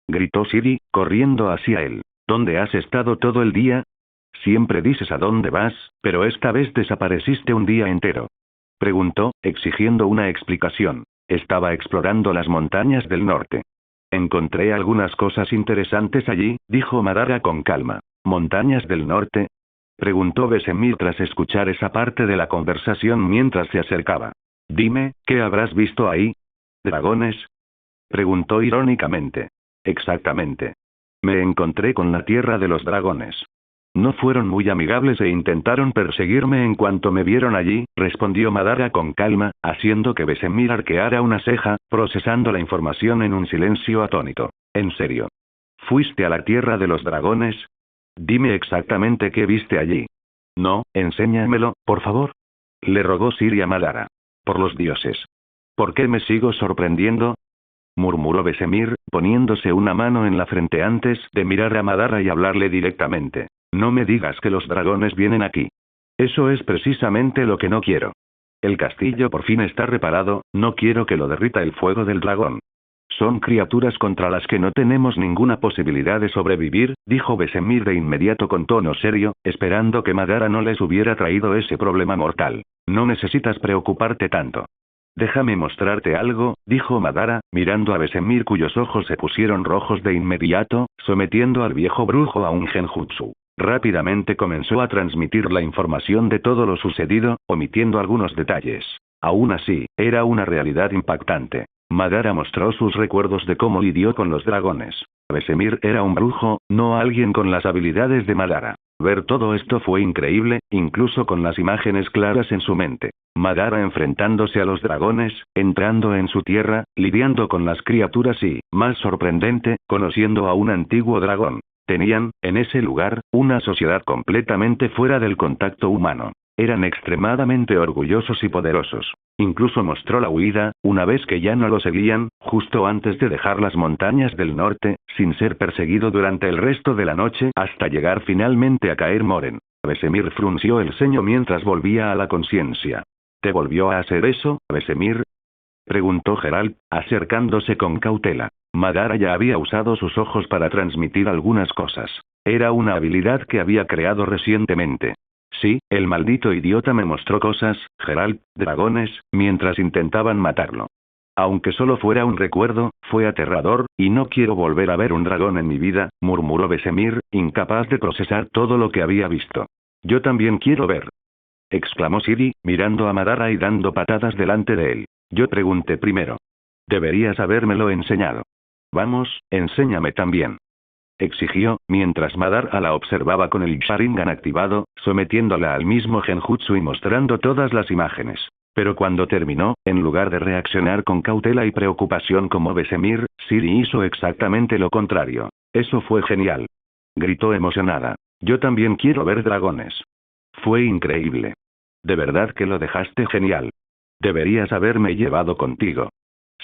gritó Siri, corriendo hacia él. ¿Dónde has estado todo el día? Siempre dices a dónde vas, pero esta vez desapareciste un día entero. Preguntó, exigiendo una explicación. Estaba explorando las montañas del norte. Encontré algunas cosas interesantes allí, dijo Madara con calma. ¿Montañas del norte?, preguntó Vesemir tras escuchar esa parte de la conversación mientras se acercaba. Dime, ¿qué habrás visto ahí? ¿Dragones?, preguntó irónicamente. Exactamente. Me encontré con la tierra de los dragones. No fueron muy amigables e intentaron perseguirme en cuanto me vieron allí, respondió Madara con calma, haciendo que Vesemir arqueara una ceja, procesando la información en un silencio atónito. ¿En serio? ¿Fuiste a la tierra de los dragones? Dime exactamente qué viste allí. No, enséñamelo, por favor. Le rogó Siri a Madara. Por los dioses. ¿Por qué me sigo sorprendiendo?, murmuró Vesemir, poniéndose una mano en la frente antes de mirar a Madara y hablarle directamente. No me digas que los dragones vienen aquí. Eso es precisamente lo que no quiero. El castillo por fin está reparado, no quiero que lo derrita el fuego del dragón. Son criaturas contra las que no tenemos ninguna posibilidad de sobrevivir, dijo Vesemir de inmediato con tono serio, esperando que Madara no les hubiera traído ese problema mortal. No necesitas preocuparte tanto. Déjame mostrarte algo, dijo Madara, mirando a Vesemir cuyos ojos se pusieron rojos de inmediato, sometiendo al viejo brujo a un genjutsu. Rápidamente comenzó a transmitir la información de todo lo sucedido, omitiendo algunos detalles. Aún así, era una realidad impactante. Madara mostró sus recuerdos de cómo lidió con los dragones. Vesemir era un brujo, no alguien con las habilidades de Madara. Ver todo esto fue increíble, incluso con las imágenes claras en su mente. Madara enfrentándose a los dragones, entrando en su tierra, lidiando con las criaturas y, más sorprendente, conociendo a un antiguo dragón. Tenían, en ese lugar, una sociedad completamente fuera del contacto humano. Eran extremadamente orgullosos y poderosos. Incluso mostró la huida, una vez que ya no lo seguían, justo antes de dejar las montañas del norte, sin ser perseguido durante el resto de la noche, hasta llegar finalmente a Kaer Morhen. Vesemir frunció el ceño mientras volvía a la conciencia. ¿Te volvió a hacer eso, Vesemir?, preguntó Geralt, acercándose con cautela. Madara ya había usado sus ojos para transmitir algunas cosas. Era una habilidad que había creado recientemente. Sí, el maldito idiota me mostró cosas, Geralt, dragones, mientras intentaban matarlo. Aunque solo fuera un recuerdo, fue aterrador, y no quiero volver a ver un dragón en mi vida, murmuró Vesemir, incapaz de procesar todo lo que había visto. Yo también quiero ver, exclamó Ciri, mirando a Madara y dando patadas delante de él. Yo pregunté primero. Deberías habérmelo enseñado. Vamos, enséñame también, exigió, mientras Madara la observaba con el Sharingan activado, sometiéndola al mismo genjutsu y mostrando todas las imágenes. Pero cuando terminó, en lugar de reaccionar con cautela y preocupación como Vesemir, Ciri hizo exactamente lo contrario. Eso fue genial, gritó emocionada. Yo también quiero ver dragones. Fue increíble. De verdad que lo dejaste genial. Deberías haberme llevado contigo.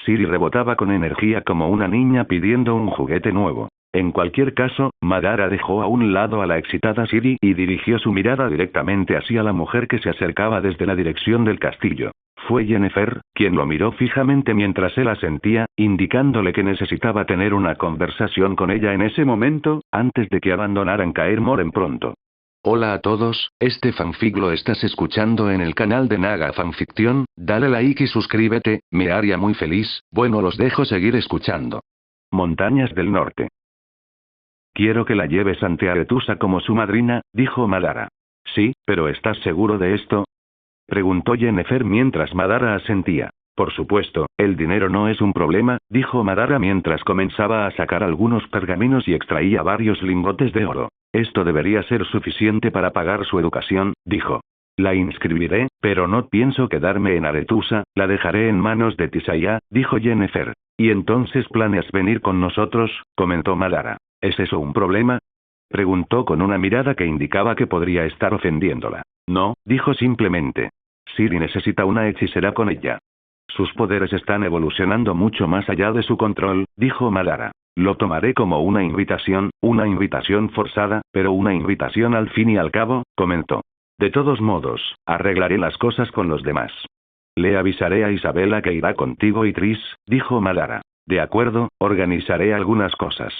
Ciri rebotaba con energía como una niña pidiendo un juguete nuevo. En cualquier caso, Madara dejó a un lado a la excitada Ciri y dirigió su mirada directamente hacia la mujer que se acercaba desde la dirección del castillo. Fue Yennefer, quien lo miró fijamente mientras él asentía, indicándole que necesitaba tener una conversación con ella en ese momento, antes de que abandonaran Kaer Morhen pronto. Hola a todos, este fanfic lo estás escuchando en el canal de Naga Fanfiction, dale like y suscríbete, me haría muy feliz. Bueno, los dejo seguir escuchando. Montañas del Norte. Quiero que la lleves ante Aretusa como su madrina, dijo Madara. Sí, pero ¿estás seguro de esto?, preguntó Yennefer mientras Madara asentía. Por supuesto, el dinero no es un problema, dijo Madara mientras comenzaba a sacar algunos pergaminos y extraía varios lingotes de oro. Esto debería ser suficiente para pagar su educación, dijo. La inscribiré, pero no pienso quedarme en Aretusa, la dejaré en manos de Tisaya, dijo Yennefer. ¿Y entonces planeas venir con nosotros?, comentó Madara. ¿Es eso un problema?, preguntó con una mirada que indicaba que podría estar ofendiéndola. No, dijo simplemente. Ciri necesita una hechicera con ella. Sus poderes están evolucionando mucho más allá de su control, dijo Madara. Lo tomaré como una invitación forzada, pero una invitación al fin y al cabo, comentó. De todos modos, arreglaré las cosas con los demás. Le avisaré a Isabela que irá contigo y Tris, dijo Madara. De acuerdo, organizaré algunas cosas.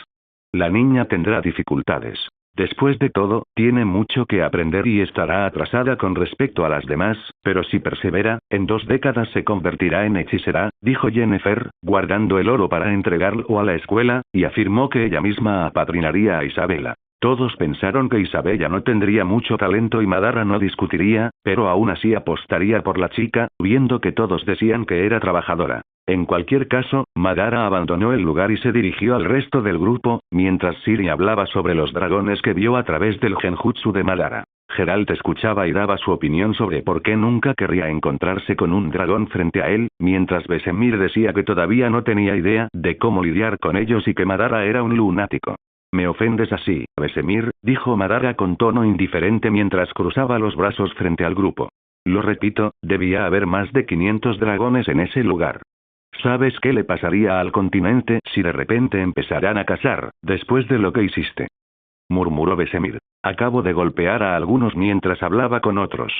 La niña tendrá dificultades. Después de todo, tiene mucho que aprender y estará atrasada con respecto a las demás, pero si persevera, en 2 décadas se convertirá en hechicera, dijo Yennefer, guardando el oro para entregarlo a la escuela, y afirmó que ella misma apadrinaría a Isabela. Todos pensaron que Isabela no tendría mucho talento y Madara no discutiría, pero aún así apostaría por la chica, viendo que todos decían que era trabajadora. En cualquier caso, Madara abandonó el lugar y se dirigió al resto del grupo, mientras Ciri hablaba sobre los dragones que vio a través del genjutsu de Madara. Geralt escuchaba y daba su opinión sobre por qué nunca querría encontrarse con un dragón frente a él, mientras Vesemir decía que todavía no tenía idea de cómo lidiar con ellos y que Madara era un lunático. Me ofendes así, Vesemir, dijo Madara con tono indiferente mientras cruzaba los brazos frente al grupo. Lo repito, debía haber más de 500 dragones en ese lugar. ¿Sabes qué le pasaría al continente si de repente empezaran a cazar, después de lo que hiciste?, murmuró Vesemir. Acabo de golpear a algunos mientras hablaba con otros.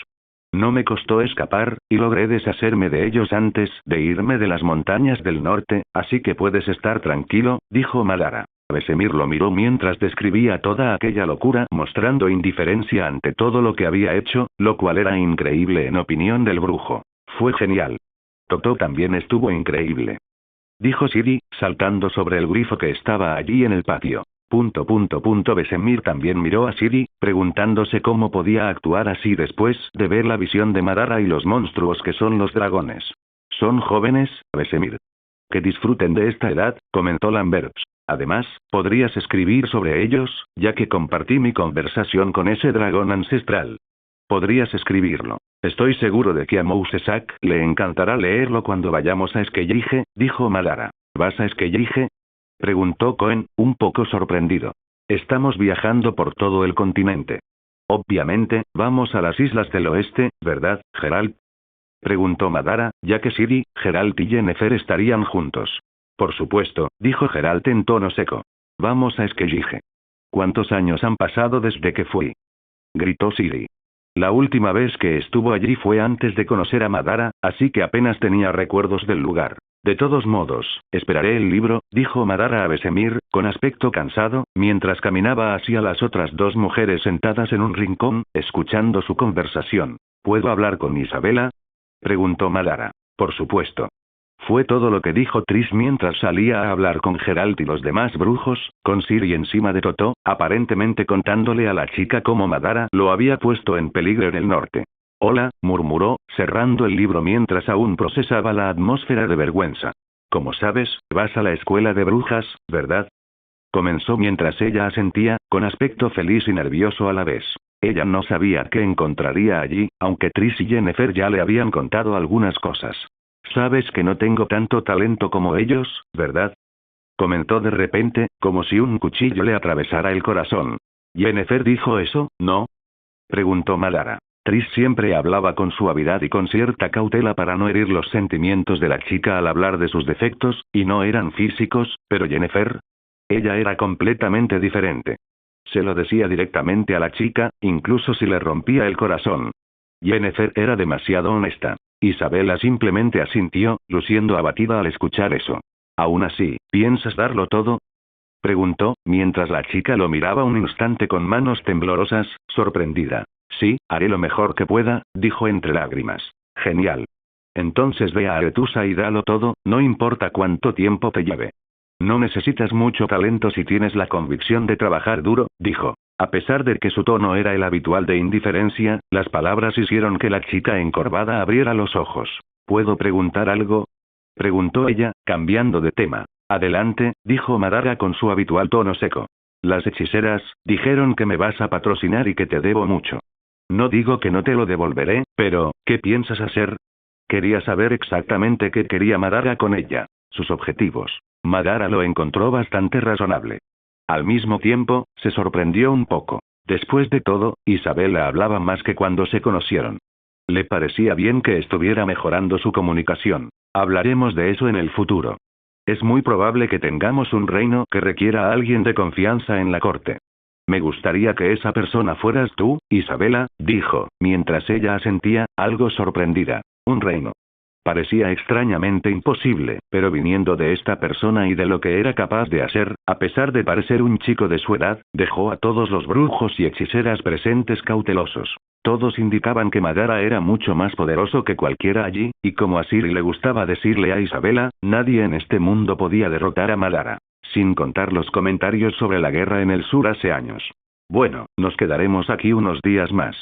No me costó escapar, y logré deshacerme de ellos antes de irme de las montañas del norte, así que puedes estar tranquilo, dijo Madara. Vesemir lo miró mientras describía toda aquella locura, mostrando indiferencia ante todo lo que había hecho, lo cual era increíble en opinión del brujo. Fue genial. Totó también estuvo increíble. Dijo Siri, saltando sobre el grifo que estaba allí en el patio. Vesemir también miró a Siri, preguntándose cómo podía actuar así después de ver la visión de Madara y los monstruos que son los dragones. Son jóvenes, Vesemir. Que disfruten de esta edad, comentó Lambert. Además, podrías escribir sobre ellos, ya que compartí mi conversación con ese dragón ancestral. Podrías escribirlo. Estoy seguro de que a Mousesak le encantará leerlo cuando vayamos a Skellige, dijo Madara. ¿Vas a Skellige?, preguntó Koen, un poco sorprendido. Estamos viajando por todo el continente. Obviamente, vamos a las islas del oeste, ¿verdad, Geralt?, preguntó Madara, ya que Siri, Geralt y Yennefer estarían juntos. Por supuesto, dijo Geralt en tono seco. Vamos a Skellige. ¿Cuántos años han pasado desde que fui?, gritó Siri. La última vez que estuvo allí fue antes de conocer a Madara, así que apenas tenía recuerdos del lugar. De todos modos, esperaré el libro, dijo Madara a Vesemir, con aspecto cansado, mientras caminaba hacia las otras dos mujeres sentadas en un rincón, escuchando su conversación. ¿Puedo hablar con Isabela?, preguntó Madara. Por supuesto. Fue todo lo que dijo Triss mientras salía a hablar con Geralt y los demás brujos, con Siri encima de Totó, aparentemente contándole a la chica cómo Madara lo había puesto en peligro en el norte. Hola, murmuró, cerrando el libro mientras aún procesaba la atmósfera de vergüenza. Como sabes, vas a la escuela de brujas, ¿verdad?, comenzó mientras ella asentía, con aspecto feliz y nervioso a la vez. Ella no sabía qué encontraría allí, aunque Triss y Yennefer ya le habían contado algunas cosas. Sabes que no tengo tanto talento como ellos, ¿verdad?, comentó de repente, como si un cuchillo le atravesara el corazón. ¿Yennefer dijo eso, no?, preguntó Madara. Triss siempre hablaba con suavidad y con cierta cautela para no herir los sentimientos de la chica al hablar de sus defectos, y no eran físicos, pero Yennefer, ella era completamente diferente. Se lo decía directamente a la chica, incluso si le rompía el corazón. Yennefer era demasiado honesta. Isabela simplemente asintió, luciendo abatida al escuchar eso. Aún así, ¿piensas darlo todo?, preguntó, mientras la chica lo miraba un instante con manos temblorosas, sorprendida. Sí, haré lo mejor que pueda, dijo entre lágrimas. Genial. Entonces ve a Aretusa y dalo todo, no importa cuánto tiempo te lleve. No necesitas mucho talento si tienes la convicción de trabajar duro, dijo. A pesar de que su tono era el habitual de indiferencia, las palabras hicieron que la chica encorvada abriera los ojos. ¿Puedo preguntar algo?, preguntó ella, cambiando de tema. Adelante, dijo Madara con su habitual tono seco. Las hechiceras dijeron que me vas a patrocinar y que te debo mucho. No digo que no te lo devolveré, pero, ¿qué piensas hacer? Quería saber exactamente qué quería Madara con ella. Sus objetivos. Madara lo encontró bastante razonable. Al mismo tiempo, se sorprendió un poco. Después de todo, Isabela hablaba más que cuando se conocieron. Le parecía bien que estuviera mejorando su comunicación. Hablaremos de eso en el futuro. Es muy probable que tengamos un reino que requiera a alguien de confianza en la corte. Me gustaría que esa persona fueras tú, Isabela, dijo, mientras ella asentía, algo sorprendida. Un reino. Parecía extrañamente imposible, pero viniendo de esta persona y de lo que era capaz de hacer, a pesar de parecer un chico de su edad, dejó a todos los brujos y hechiceras presentes cautelosos. Todos indicaban que Madara era mucho más poderoso que cualquiera allí, y como a Siri le gustaba decirle a Isabela, nadie en este mundo podía derrotar a Madara. Sin contar los comentarios sobre la guerra en el sur hace años. Bueno, nos quedaremos aquí unos días más.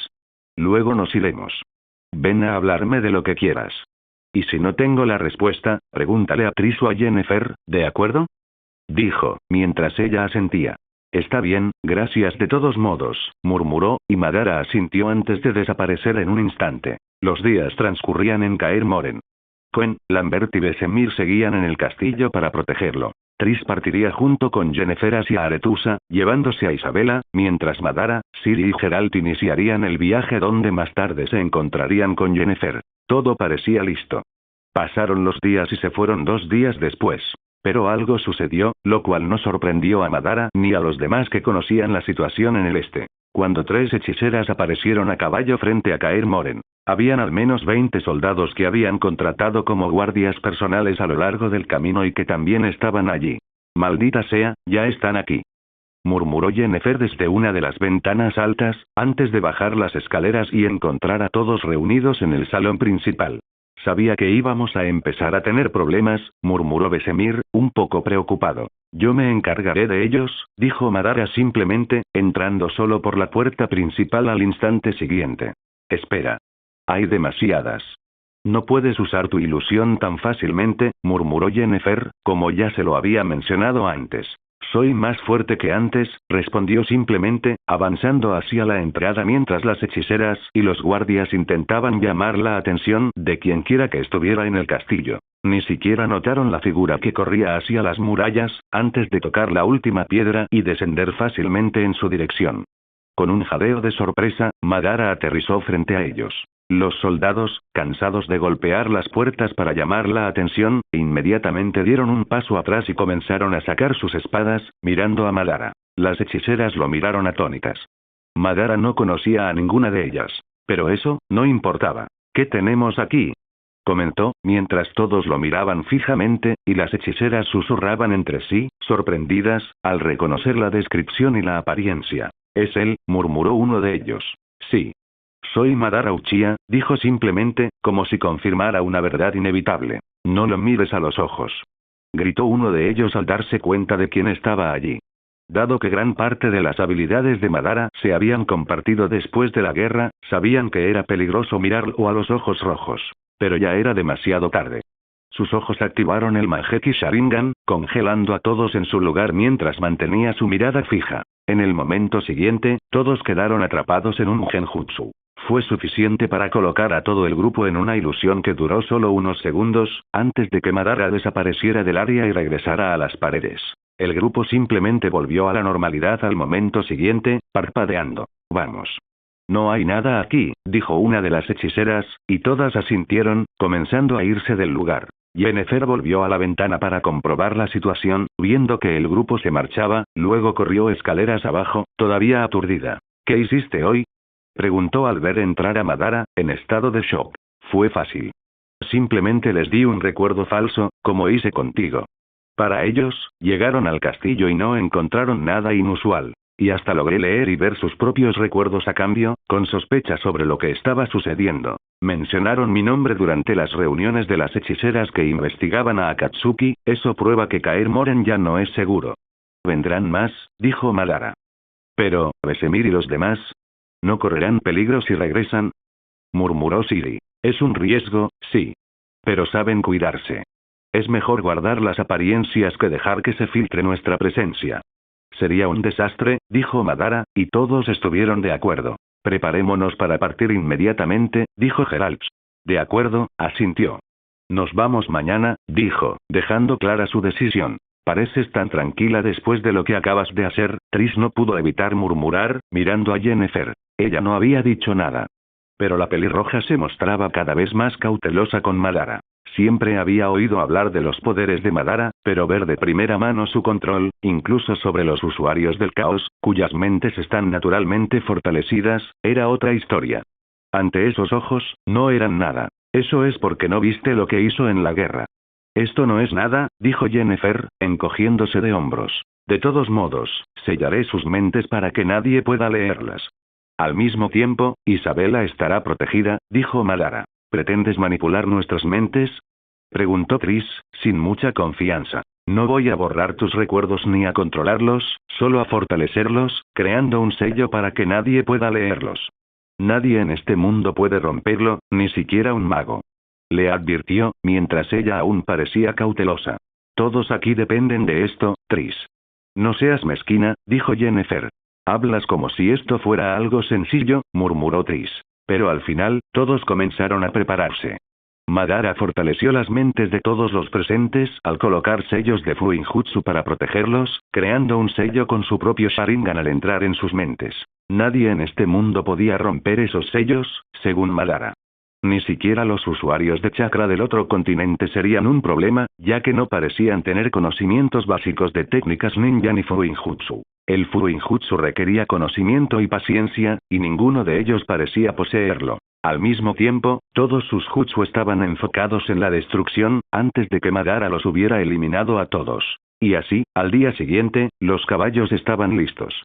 Luego nos iremos. Ven a hablarme de lo que quieras. Y si no tengo la respuesta, pregúntale a Triss o a Yennefer, ¿de acuerdo?, dijo, mientras ella asentía. Está bien, gracias de todos modos, murmuró, y Madara asintió antes de desaparecer en un instante. Los días transcurrían en Kaer Morhen. Koen, Lambert y Vesemir seguían en el castillo para protegerlo. Triss partiría junto con Yennefer hacia Aretusa, llevándose a Isabela, mientras Madara, Siri y Geralt iniciarían el viaje donde más tarde se encontrarían con Yennefer. Todo parecía listo. Pasaron los días y se fueron 2 días después. Pero algo sucedió, lo cual no sorprendió a Madara ni a los demás que conocían la situación en el este. Cuando 3 hechiceras aparecieron a caballo frente a Kaer Morhen. Habían al menos 20 soldados que habían contratado como guardias personales a lo largo del camino y que también estaban allí. Maldita sea, ya están aquí, murmuró Yennefer desde una de las ventanas altas, antes de bajar las escaleras y encontrar a todos reunidos en el salón principal. Sabía que íbamos a empezar a tener problemas, murmuró Vesemir, un poco preocupado. Yo me encargaré de ellos, dijo Madara simplemente, entrando solo por la puerta principal al instante siguiente. Espera. Hay demasiadas. No puedes usar tu ilusión tan fácilmente, murmuró Yennefer, como ya se lo había mencionado antes. Soy más fuerte que antes, respondió simplemente, avanzando hacia la entrada mientras las hechiceras y los guardias intentaban llamar la atención de quienquiera que estuviera en el castillo. Ni siquiera notaron la figura que corría hacia las murallas, antes de tocar la última piedra y descender fácilmente en su dirección. Con un jadeo de sorpresa, Madara aterrizó frente a ellos. Los soldados, cansados de golpear las puertas para llamar la atención, inmediatamente dieron un paso atrás y comenzaron a sacar sus espadas, mirando a Madara. Las hechiceras lo miraron atónitas. Madara no conocía a ninguna de ellas. Pero eso, no importaba. ¿Qué tenemos aquí?, comentó, mientras todos lo miraban fijamente, y las hechiceras susurraban entre sí, sorprendidas, al reconocer la descripción y la apariencia. Es él, murmuró uno de ellos. Sí. Soy Madara Uchiha, dijo simplemente, como si confirmara una verdad inevitable. No lo mires a los ojos. Gritó uno de ellos al darse cuenta de quién estaba allí. Dado que gran parte de las habilidades de Madara se habían compartido después de la guerra, sabían que era peligroso mirarlo a los ojos rojos. Pero ya era demasiado tarde. Sus ojos activaron el Mangekyou Sharingan, congelando a todos en su lugar mientras mantenía su mirada fija. En el momento siguiente, todos quedaron atrapados en un genjutsu. Fue suficiente para colocar a todo el grupo en una ilusión que duró solo unos segundos, antes de que Madara desapareciera del área y regresara a las paredes. El grupo simplemente volvió a la normalidad al momento siguiente, parpadeando. Vamos. No hay nada aquí, dijo una de las hechiceras, y todas asintieron, comenzando a irse del lugar. Yennefer volvió a la ventana para comprobar la situación, viendo que el grupo se marchaba, luego corrió escaleras abajo, todavía aturdida. ¿Qué hiciste hoy?, preguntó al ver entrar a Madara, en estado de shock. Fue fácil. Simplemente les di un recuerdo falso, como hice contigo. Para ellos, llegaron al castillo y no encontraron nada inusual. Y hasta logré leer y ver sus propios recuerdos a cambio, con sospecha sobre lo que estaba sucediendo. Mencionaron mi nombre durante las reuniones de las hechiceras que investigaban a Akatsuki, eso prueba que Kaer Moren ya no es seguro. Vendrán más, dijo Madara. Pero, Vesemir y los demás, ¿no correrán peligro si regresan?, murmuró Siri. Es un riesgo, sí. Pero saben cuidarse. Es mejor guardar las apariencias que dejar que se filtre nuestra presencia. Sería un desastre, dijo Madara, y todos estuvieron de acuerdo. Preparémonos para partir inmediatamente, dijo Geralt. De acuerdo, asintió. Nos vamos mañana, dijo, dejando clara su decisión. Pareces tan tranquila después de lo que acabas de hacer, Triss no pudo evitar murmurar, mirando a Yennefer. Ella no había dicho nada. Pero la pelirroja se mostraba cada vez más cautelosa con Madara. Siempre había oído hablar de los poderes de Madara, pero ver de primera mano su control, incluso sobre los usuarios del caos, cuyas mentes están naturalmente fortalecidas, era otra historia. Ante esos ojos, no eran nada. Eso es porque no viste lo que hizo en la guerra. Esto no es nada, dijo Yennefer, encogiéndose de hombros. De todos modos, sellaré sus mentes para que nadie pueda leerlas. Al mismo tiempo, Isabela estará protegida, dijo Madara. ¿Pretendes manipular nuestras mentes?, preguntó Triss, sin mucha confianza. No voy a borrar tus recuerdos ni a controlarlos, solo a fortalecerlos, creando un sello para que nadie pueda leerlos. Nadie en este mundo puede romperlo, ni siquiera un mago. Le advirtió, mientras ella aún parecía cautelosa. Todos aquí dependen de esto, Triss. No seas mezquina, dijo Yennefer. Hablas como si esto fuera algo sencillo, murmuró Triss. Pero al final, todos comenzaron a prepararse. Madara fortaleció las mentes de todos los presentes al colocar sellos de Fuinjutsu para protegerlos, creando un sello con su propio Sharingan al entrar en sus mentes. Nadie en este mundo podía romper esos sellos, según Madara. Ni siquiera los usuarios de chakra del otro continente serían un problema, ya que no parecían tener conocimientos básicos de técnicas ninja ni Fuinjutsu. El Fuinjutsu requería conocimiento y paciencia, y ninguno de ellos parecía poseerlo. Al mismo tiempo, todos sus jutsu estaban enfocados en la destrucción, antes de que Madara los hubiera eliminado a todos. Y así, al día siguiente, los caballos estaban listos.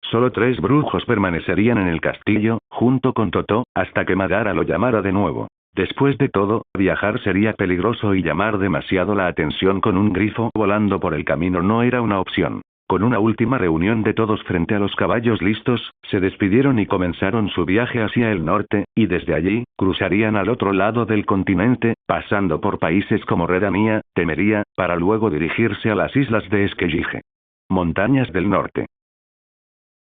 Solo 3 brujos permanecerían en el castillo, junto con Totó, hasta que Madara lo llamara de nuevo. Después de todo, viajar sería peligroso y llamar demasiado la atención con un grifo volando por el camino no era una opción. Con una última reunión de todos frente a los caballos listos, se despidieron y comenzaron su viaje hacia el norte, y desde allí, cruzarían al otro lado del continente, pasando por países como Redania, Temeria, para luego dirigirse a las islas de Skellige. Montañas del norte.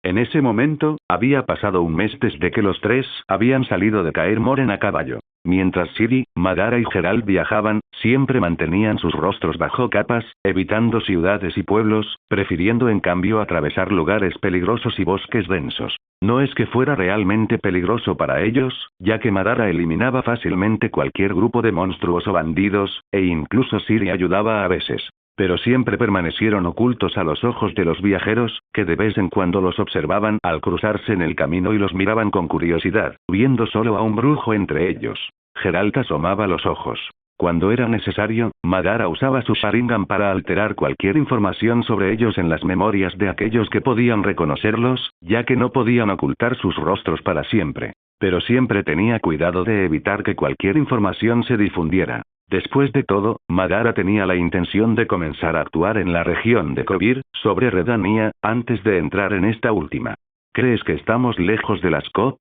En ese momento, había pasado un mes desde que los tres habían salido de Kaer Morhen a caballo. Mientras Ciri, Madara y Geralt viajaban, siempre mantenían sus rostros bajo capas, evitando ciudades y pueblos, prefiriendo en cambio atravesar lugares peligrosos y bosques densos. No es que fuera realmente peligroso para ellos, ya que Madara eliminaba fácilmente cualquier grupo de monstruos o bandidos, e incluso Ciri ayudaba a veces. Pero siempre permanecieron ocultos a los ojos de los viajeros, que de vez en cuando los observaban al cruzarse en el camino y los miraban con curiosidad, viendo solo a un brujo entre ellos. Geralt asomaba los ojos. Cuando era necesario, Madara usaba su Sharingan para alterar cualquier información sobre ellos en las memorias de aquellos que podían reconocerlos, ya que no podían ocultar sus rostros para siempre. Pero siempre tenía cuidado de evitar que cualquier información se difundiera. Después de todo, Madara tenía la intención de comenzar a actuar en la región de Kovir, sobre Redania, antes de entrar en esta última. ¿Crees que estamos lejos de las Cop?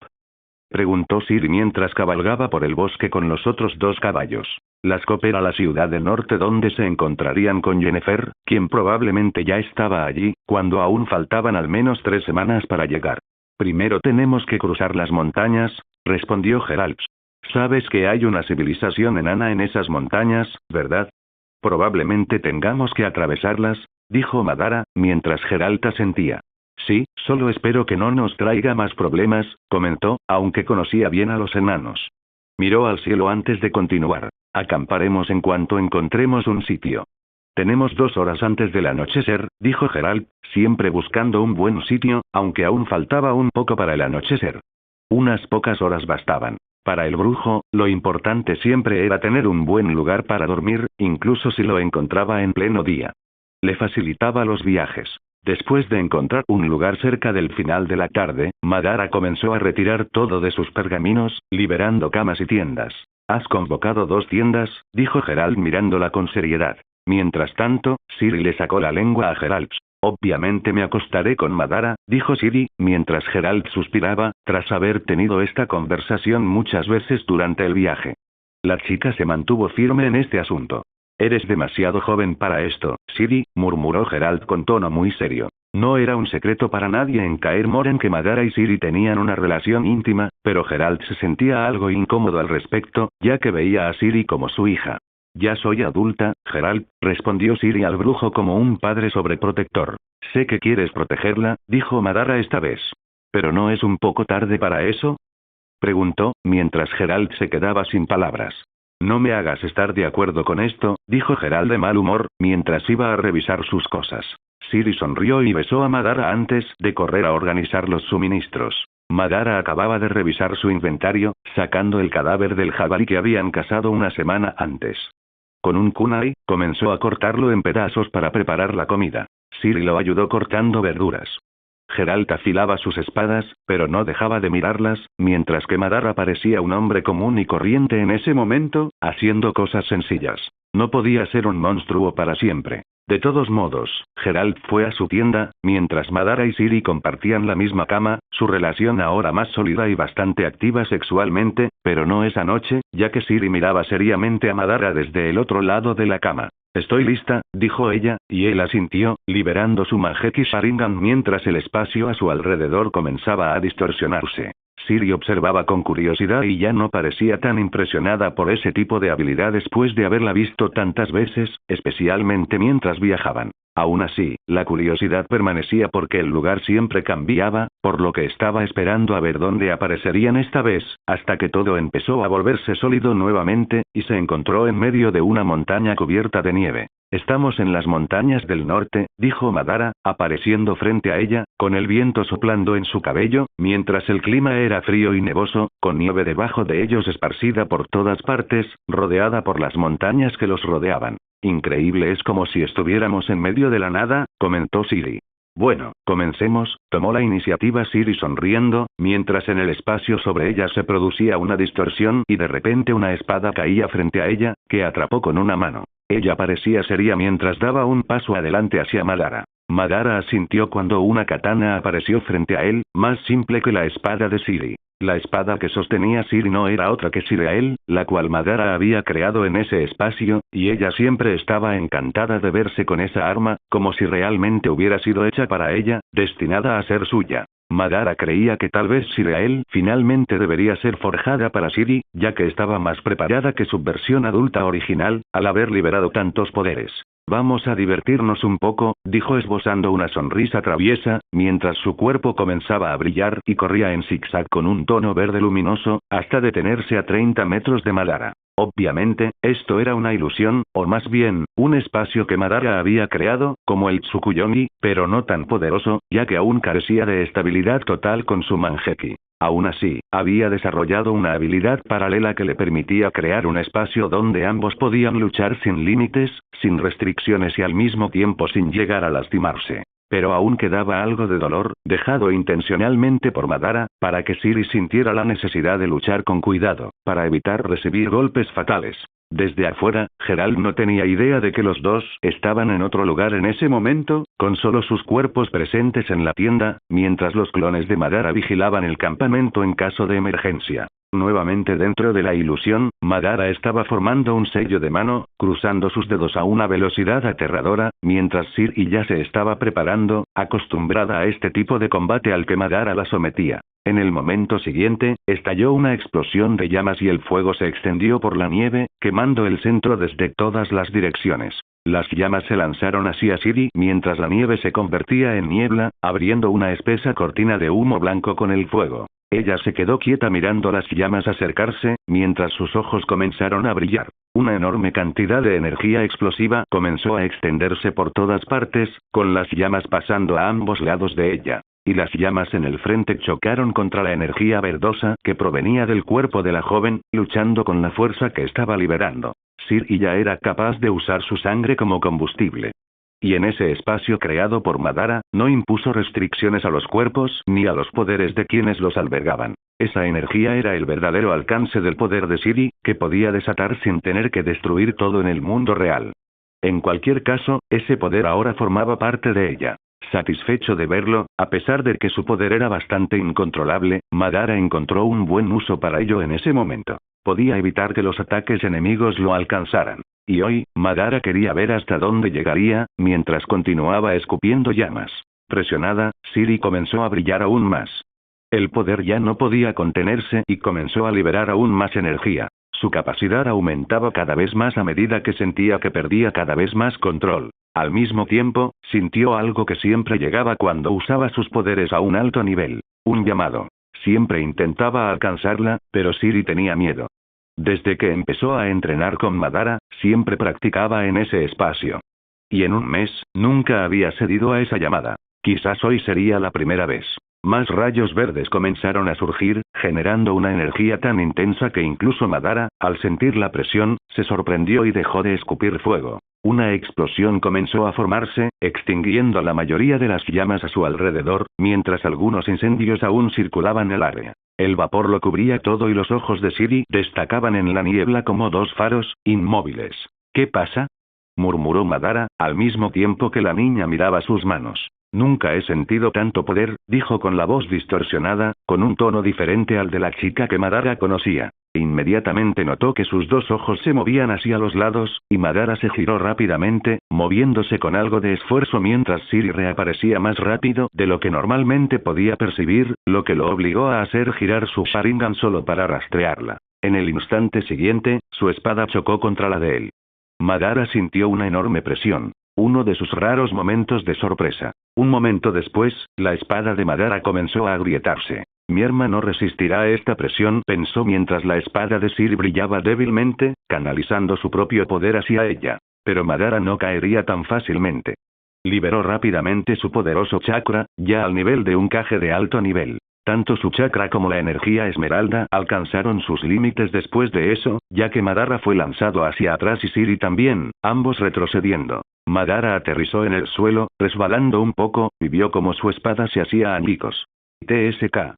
Preguntó Ciri mientras cabalgaba por el bosque con los otros dos caballos. Las Cop era la ciudad del norte donde se encontrarían con Yennefer, quien probablemente ya estaba allí, cuando aún faltaban al menos 3 semanas para llegar. Primero tenemos que cruzar las montañas, respondió Geralt. Sabes que hay una civilización enana en esas montañas, ¿verdad? Probablemente tengamos que atravesarlas, dijo Madara, mientras Geralt asentía. Sí, solo espero que no nos traiga más problemas, comentó, aunque conocía bien a los enanos. Miró al cielo antes de continuar. Acamparemos en cuanto encontremos un sitio. Tenemos 2 horas antes del anochecer, dijo Geralt, siempre buscando un buen sitio, aunque aún faltaba un poco para el anochecer. Unas pocas horas bastaban. Para el brujo, lo importante siempre era tener un buen lugar para dormir, incluso si lo encontraba en pleno día. Le facilitaba los viajes. Después de encontrar un lugar cerca del final de la tarde, Madara comenzó a retirar todo de sus pergaminos, liberando camas y tiendas. «Has convocado 2 tiendas», dijo Geralt mirándola con seriedad. Mientras tanto, Ciri le sacó la lengua a Geralt. «Obviamente me acostaré con Madara», dijo Ciri, mientras Geralt suspiraba, tras haber tenido esta conversación muchas veces durante el viaje. La chica se mantuvo firme en este asunto. «Eres demasiado joven para esto, Ciri», murmuró Geralt con tono muy serio. No era un secreto para nadie en Kaer Morhen que Madara y Ciri tenían una relación íntima, pero Geralt se sentía algo incómodo al respecto, ya que veía a Ciri como su hija. «Ya soy adulta, Geralt», respondió Ciri al brujo como un padre sobreprotector. «Sé que quieres protegerla», dijo Madara esta vez. «¿Pero no es un poco tarde para eso?», preguntó, mientras Geralt se quedaba sin palabras. «No me hagas estar de acuerdo con esto», dijo Geralt de mal humor, mientras iba a revisar sus cosas. Ciri sonrió y besó a Madara antes de correr a organizar los suministros. Madara acababa de revisar su inventario, sacando el cadáver del jabalí que habían cazado una semana antes. Con un kunai, comenzó a cortarlo en pedazos para preparar la comida. Ciri lo ayudó cortando verduras. Geralt afilaba sus espadas, pero no dejaba de mirarlas, mientras que Madara parecía un hombre común y corriente en ese momento, haciendo cosas sencillas. No podía ser un monstruo para siempre. De todos modos, Geralt fue a su tienda, mientras Madara y Ciri compartían la misma cama, su relación ahora más sólida y bastante activa sexualmente, pero no esa noche, ya que Ciri miraba seriamente a Madara desde el otro lado de la cama. «Estoy lista», dijo ella, y él asintió, liberando su Mangekyou Sharingan mientras el espacio a su alrededor comenzaba a distorsionarse. Ciri observaba con curiosidad y ya no parecía tan impresionada por ese tipo de habilidad después de haberla visto tantas veces, especialmente mientras viajaban. Aún así, la curiosidad permanecía porque el lugar siempre cambiaba, por lo que estaba esperando a ver dónde aparecerían esta vez, hasta que todo empezó a volverse sólido nuevamente, y se encontró en medio de una montaña cubierta de nieve. «Estamos en las montañas del norte», dijo Madara, apareciendo frente a ella, con el viento soplando en su cabello, mientras el clima era frío y nevoso, con nieve debajo de ellos esparcida por todas partes, rodeada por las montañas que los rodeaban. «Increíble, es como si estuviéramos en medio de la nada», comentó Ciri. Bueno, comencemos, tomó la iniciativa Siri sonriendo, mientras en el espacio sobre ella se producía una distorsión y de repente una espada caía frente a ella, que atrapó con una mano. Ella parecía seria mientras daba un paso adelante hacia Madara. Madara asintió cuando una katana apareció frente a él, más simple que la espada de Siri. La espada que sostenía Siri no era otra que Sirael, la cual Madara había creado en ese espacio, y ella siempre estaba encantada de verse con esa arma, como si realmente hubiera sido hecha para ella, destinada a ser suya. Madara creía que tal vez Sirael finalmente debería ser forjada para Siri, ya que estaba más preparada que su versión adulta original, al haber liberado tantos poderes. Vamos a divertirnos un poco, dijo esbozando una sonrisa traviesa, mientras su cuerpo comenzaba a brillar y corría en zigzag con un tono verde luminoso, hasta detenerse a 30 metros de Madara. Obviamente, esto era una ilusión, o más bien, un espacio que Madara había creado, como el Tsukuyomi, pero no tan poderoso, ya que aún carecía de estabilidad total con su Manjeki. Aún así, había desarrollado una habilidad paralela que le permitía crear un espacio donde ambos podían luchar sin límites, sin restricciones y al mismo tiempo sin llegar a lastimarse. Pero aún quedaba algo de dolor, dejado intencionalmente por Madara, para que Siri sintiera la necesidad de luchar con cuidado, para evitar recibir golpes fatales. Desde afuera, Geralt no tenía idea de que los dos estaban en otro lugar en ese momento, con solo sus cuerpos presentes en la tienda, mientras los clones de Madara vigilaban el campamento en caso de emergencia. Nuevamente dentro de la ilusión, Madara estaba formando un sello de mano, cruzando sus dedos a una velocidad aterradora, mientras Siri ya se estaba preparando, acostumbrada a este tipo de combate al que Madara la sometía. En el momento siguiente, estalló una explosión de llamas y el fuego se extendió por la nieve, quemando el centro desde todas las direcciones. Las llamas se lanzaron hacia Siri mientras la nieve se convertía en niebla, abriendo una espesa cortina de humo blanco con el fuego. Ella se quedó quieta mirando las llamas acercarse, mientras sus ojos comenzaron a brillar. Una enorme cantidad de energía explosiva comenzó a extenderse por todas partes, con las llamas pasando a ambos lados de ella. Y las llamas en el frente chocaron contra la energía verdosa que provenía del cuerpo de la joven, luchando con la fuerza que estaba liberando. Siri ya era capaz de usar su sangre como combustible. Y en ese espacio creado por Madara, no impuso restricciones a los cuerpos ni a los poderes de quienes los albergaban. Esa energía era el verdadero alcance del poder de Siri, que podía desatar sin tener que destruir todo en el mundo real. En cualquier caso, ese poder ahora formaba parte de ella. Satisfecho de verlo, a pesar de que su poder era bastante incontrolable, Madara encontró un buen uso para ello en ese momento. Podía evitar que los ataques enemigos lo alcanzaran. Y hoy, Madara quería ver hasta dónde llegaría, mientras continuaba escupiendo llamas. Presionada, Siri comenzó a brillar aún más. El poder ya no podía contenerse y comenzó a liberar aún más energía. Su capacidad aumentaba cada vez más a medida que sentía que perdía cada vez más control. Al mismo tiempo, sintió algo que siempre llegaba cuando usaba sus poderes a un alto nivel. Un llamado. Siempre intentaba alcanzarla, pero Siri tenía miedo. Desde que empezó a entrenar con Madara, siempre practicaba en ese espacio. Y en un mes, nunca había cedido a esa llamada. Quizás hoy sería la primera vez. Más rayos verdes comenzaron a surgir, generando una energía tan intensa que incluso Madara, al sentir la presión, se sorprendió y dejó de escupir fuego. Una explosión comenzó a formarse, extinguiendo la mayoría de las llamas a su alrededor, mientras algunos incendios aún circulaban el área. El vapor lo cubría todo y los ojos de Siri destacaban en la niebla como dos faros, inmóviles. ¿Qué pasa?, murmuró Madara, al mismo tiempo que la niña miraba sus manos. Nunca he sentido tanto poder, dijo con la voz distorsionada, con un tono diferente al de la chica que Madara conocía. Inmediatamente notó que sus dos ojos se movían hacia los lados, y Madara se giró rápidamente, moviéndose con algo de esfuerzo mientras Siri reaparecía más rápido de lo que normalmente podía percibir, lo que lo obligó a hacer girar su Sharingan solo para rastrearla. En el instante siguiente, su espada chocó contra la de él. Madara sintió una enorme presión. Uno de sus raros momentos de sorpresa. Un momento después, la espada de Madara comenzó a agrietarse. Mi arma no resistirá a esta presión, pensó mientras la espada de Siri brillaba débilmente, canalizando su propio poder hacia ella. Pero Madara no caería tan fácilmente. Liberó rápidamente su poderoso chakra, ya al nivel de un Kage de alto nivel. Tanto su chakra como la energía esmeralda alcanzaron sus límites después de eso, ya que Madara fue lanzado hacia atrás y Siri también, ambos retrocediendo. Madara aterrizó en el suelo, resbalando un poco, y vio como su espada se hacía añicos. TSK.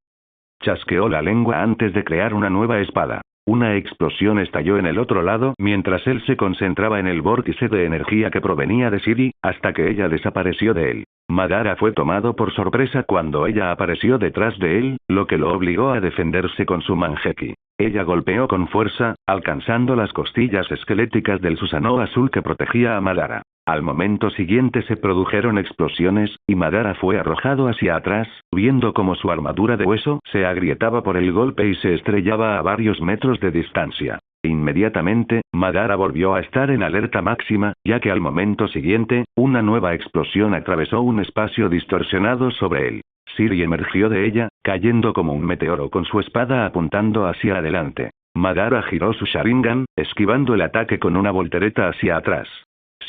Chasqueó la lengua antes de crear una nueva espada. Una explosión estalló en el otro lado mientras él se concentraba en el vórtice de energía que provenía de Siri, hasta que ella desapareció de él. Madara fue tomado por sorpresa cuando ella apareció detrás de él, lo que lo obligó a defenderse con su Manjeki. Ella golpeó con fuerza, alcanzando las costillas esqueléticas del Susanoo azul que protegía a Madara. Al momento siguiente se produjeron explosiones, y Madara fue arrojado hacia atrás, viendo como su armadura de hueso se agrietaba por el golpe y se estrellaba a varios metros de distancia. Inmediatamente, Madara volvió a estar en alerta máxima, ya que al momento siguiente, una nueva explosión atravesó un espacio distorsionado sobre él. Siri emergió de ella, cayendo como un meteoro con su espada apuntando hacia adelante. Madara giró su Sharingan, esquivando el ataque con una voltereta hacia atrás.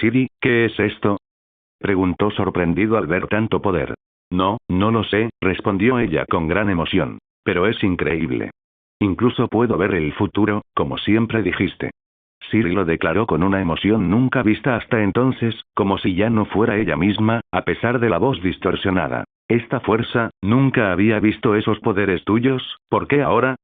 «Siri, ¿qué es esto?», preguntó sorprendido al ver tanto poder. No lo sé», respondió ella con gran emoción. «Pero es increíble. Incluso puedo ver el futuro, como siempre dijiste». Siri lo declaró con una emoción nunca vista hasta entonces, como si ya no fuera ella misma, a pesar de la voz distorsionada. «Esta fuerza, nunca había visto esos poderes tuyos, ¿por qué ahora?»,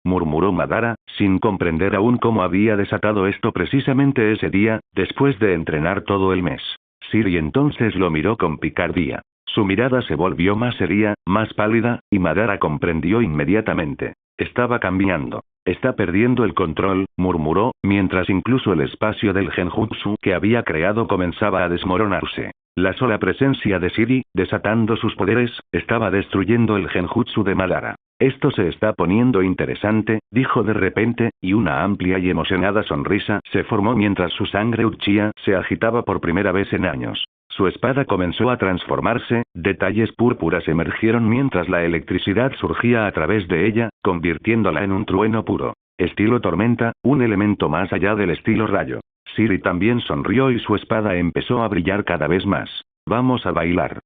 murmuró Madara, sin comprender aún cómo había desatado esto precisamente ese día, después de entrenar todo el mes. Siri entonces lo miró con picardía. Su mirada se volvió más seria, más pálida, y Madara comprendió inmediatamente. Estaba cambiando. «Está perdiendo el control», murmuró, mientras incluso el espacio del genjutsu que había creado comenzaba a desmoronarse. La sola presencia de Siri, desatando sus poderes, estaba destruyendo el genjutsu de Madara. «Esto se está poniendo interesante», dijo de repente, y una amplia y emocionada sonrisa se formó mientras su sangre Uchiha se agitaba por primera vez en años. Su espada comenzó a transformarse, detalles púrpuras emergieron mientras la electricidad surgía a través de ella, convirtiéndola en un trueno puro. Estilo tormenta, un elemento más allá del estilo rayo. Siri también sonrió y su espada empezó a brillar cada vez más. «Vamos a bailar».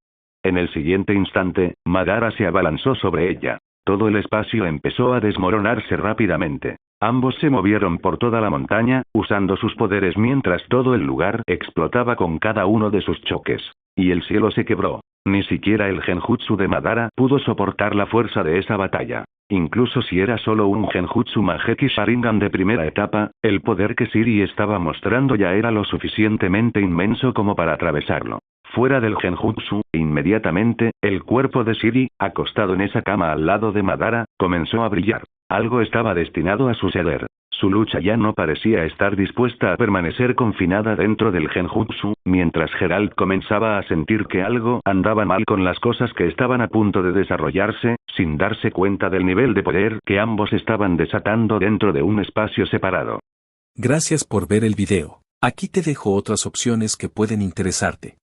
En el siguiente instante, Madara se abalanzó sobre ella. Todo el espacio empezó a desmoronarse rápidamente. Ambos se movieron por toda la montaña, usando sus poderes mientras todo el lugar explotaba con cada uno de sus choques. Y el cielo se quebró. Ni siquiera el genjutsu de Madara pudo soportar la fuerza de esa batalla. Incluso si era solo un genjutsu Manjeki Sharingan de primera etapa, el poder que Siri estaba mostrando ya era lo suficientemente inmenso como para atravesarlo. Fuera del genjutsu, inmediatamente, el cuerpo de Siri, acostado en esa cama al lado de Madara, comenzó a brillar. Algo estaba destinado a suceder. Su lucha ya no parecía estar dispuesta a permanecer confinada dentro del genjutsu, mientras Geralt comenzaba a sentir que algo andaba mal con las cosas que estaban a punto de desarrollarse, sin darse cuenta del nivel de poder que ambos estaban desatando dentro de un espacio separado. Gracias por ver el video. Aquí te dejo otras opciones que pueden interesarte.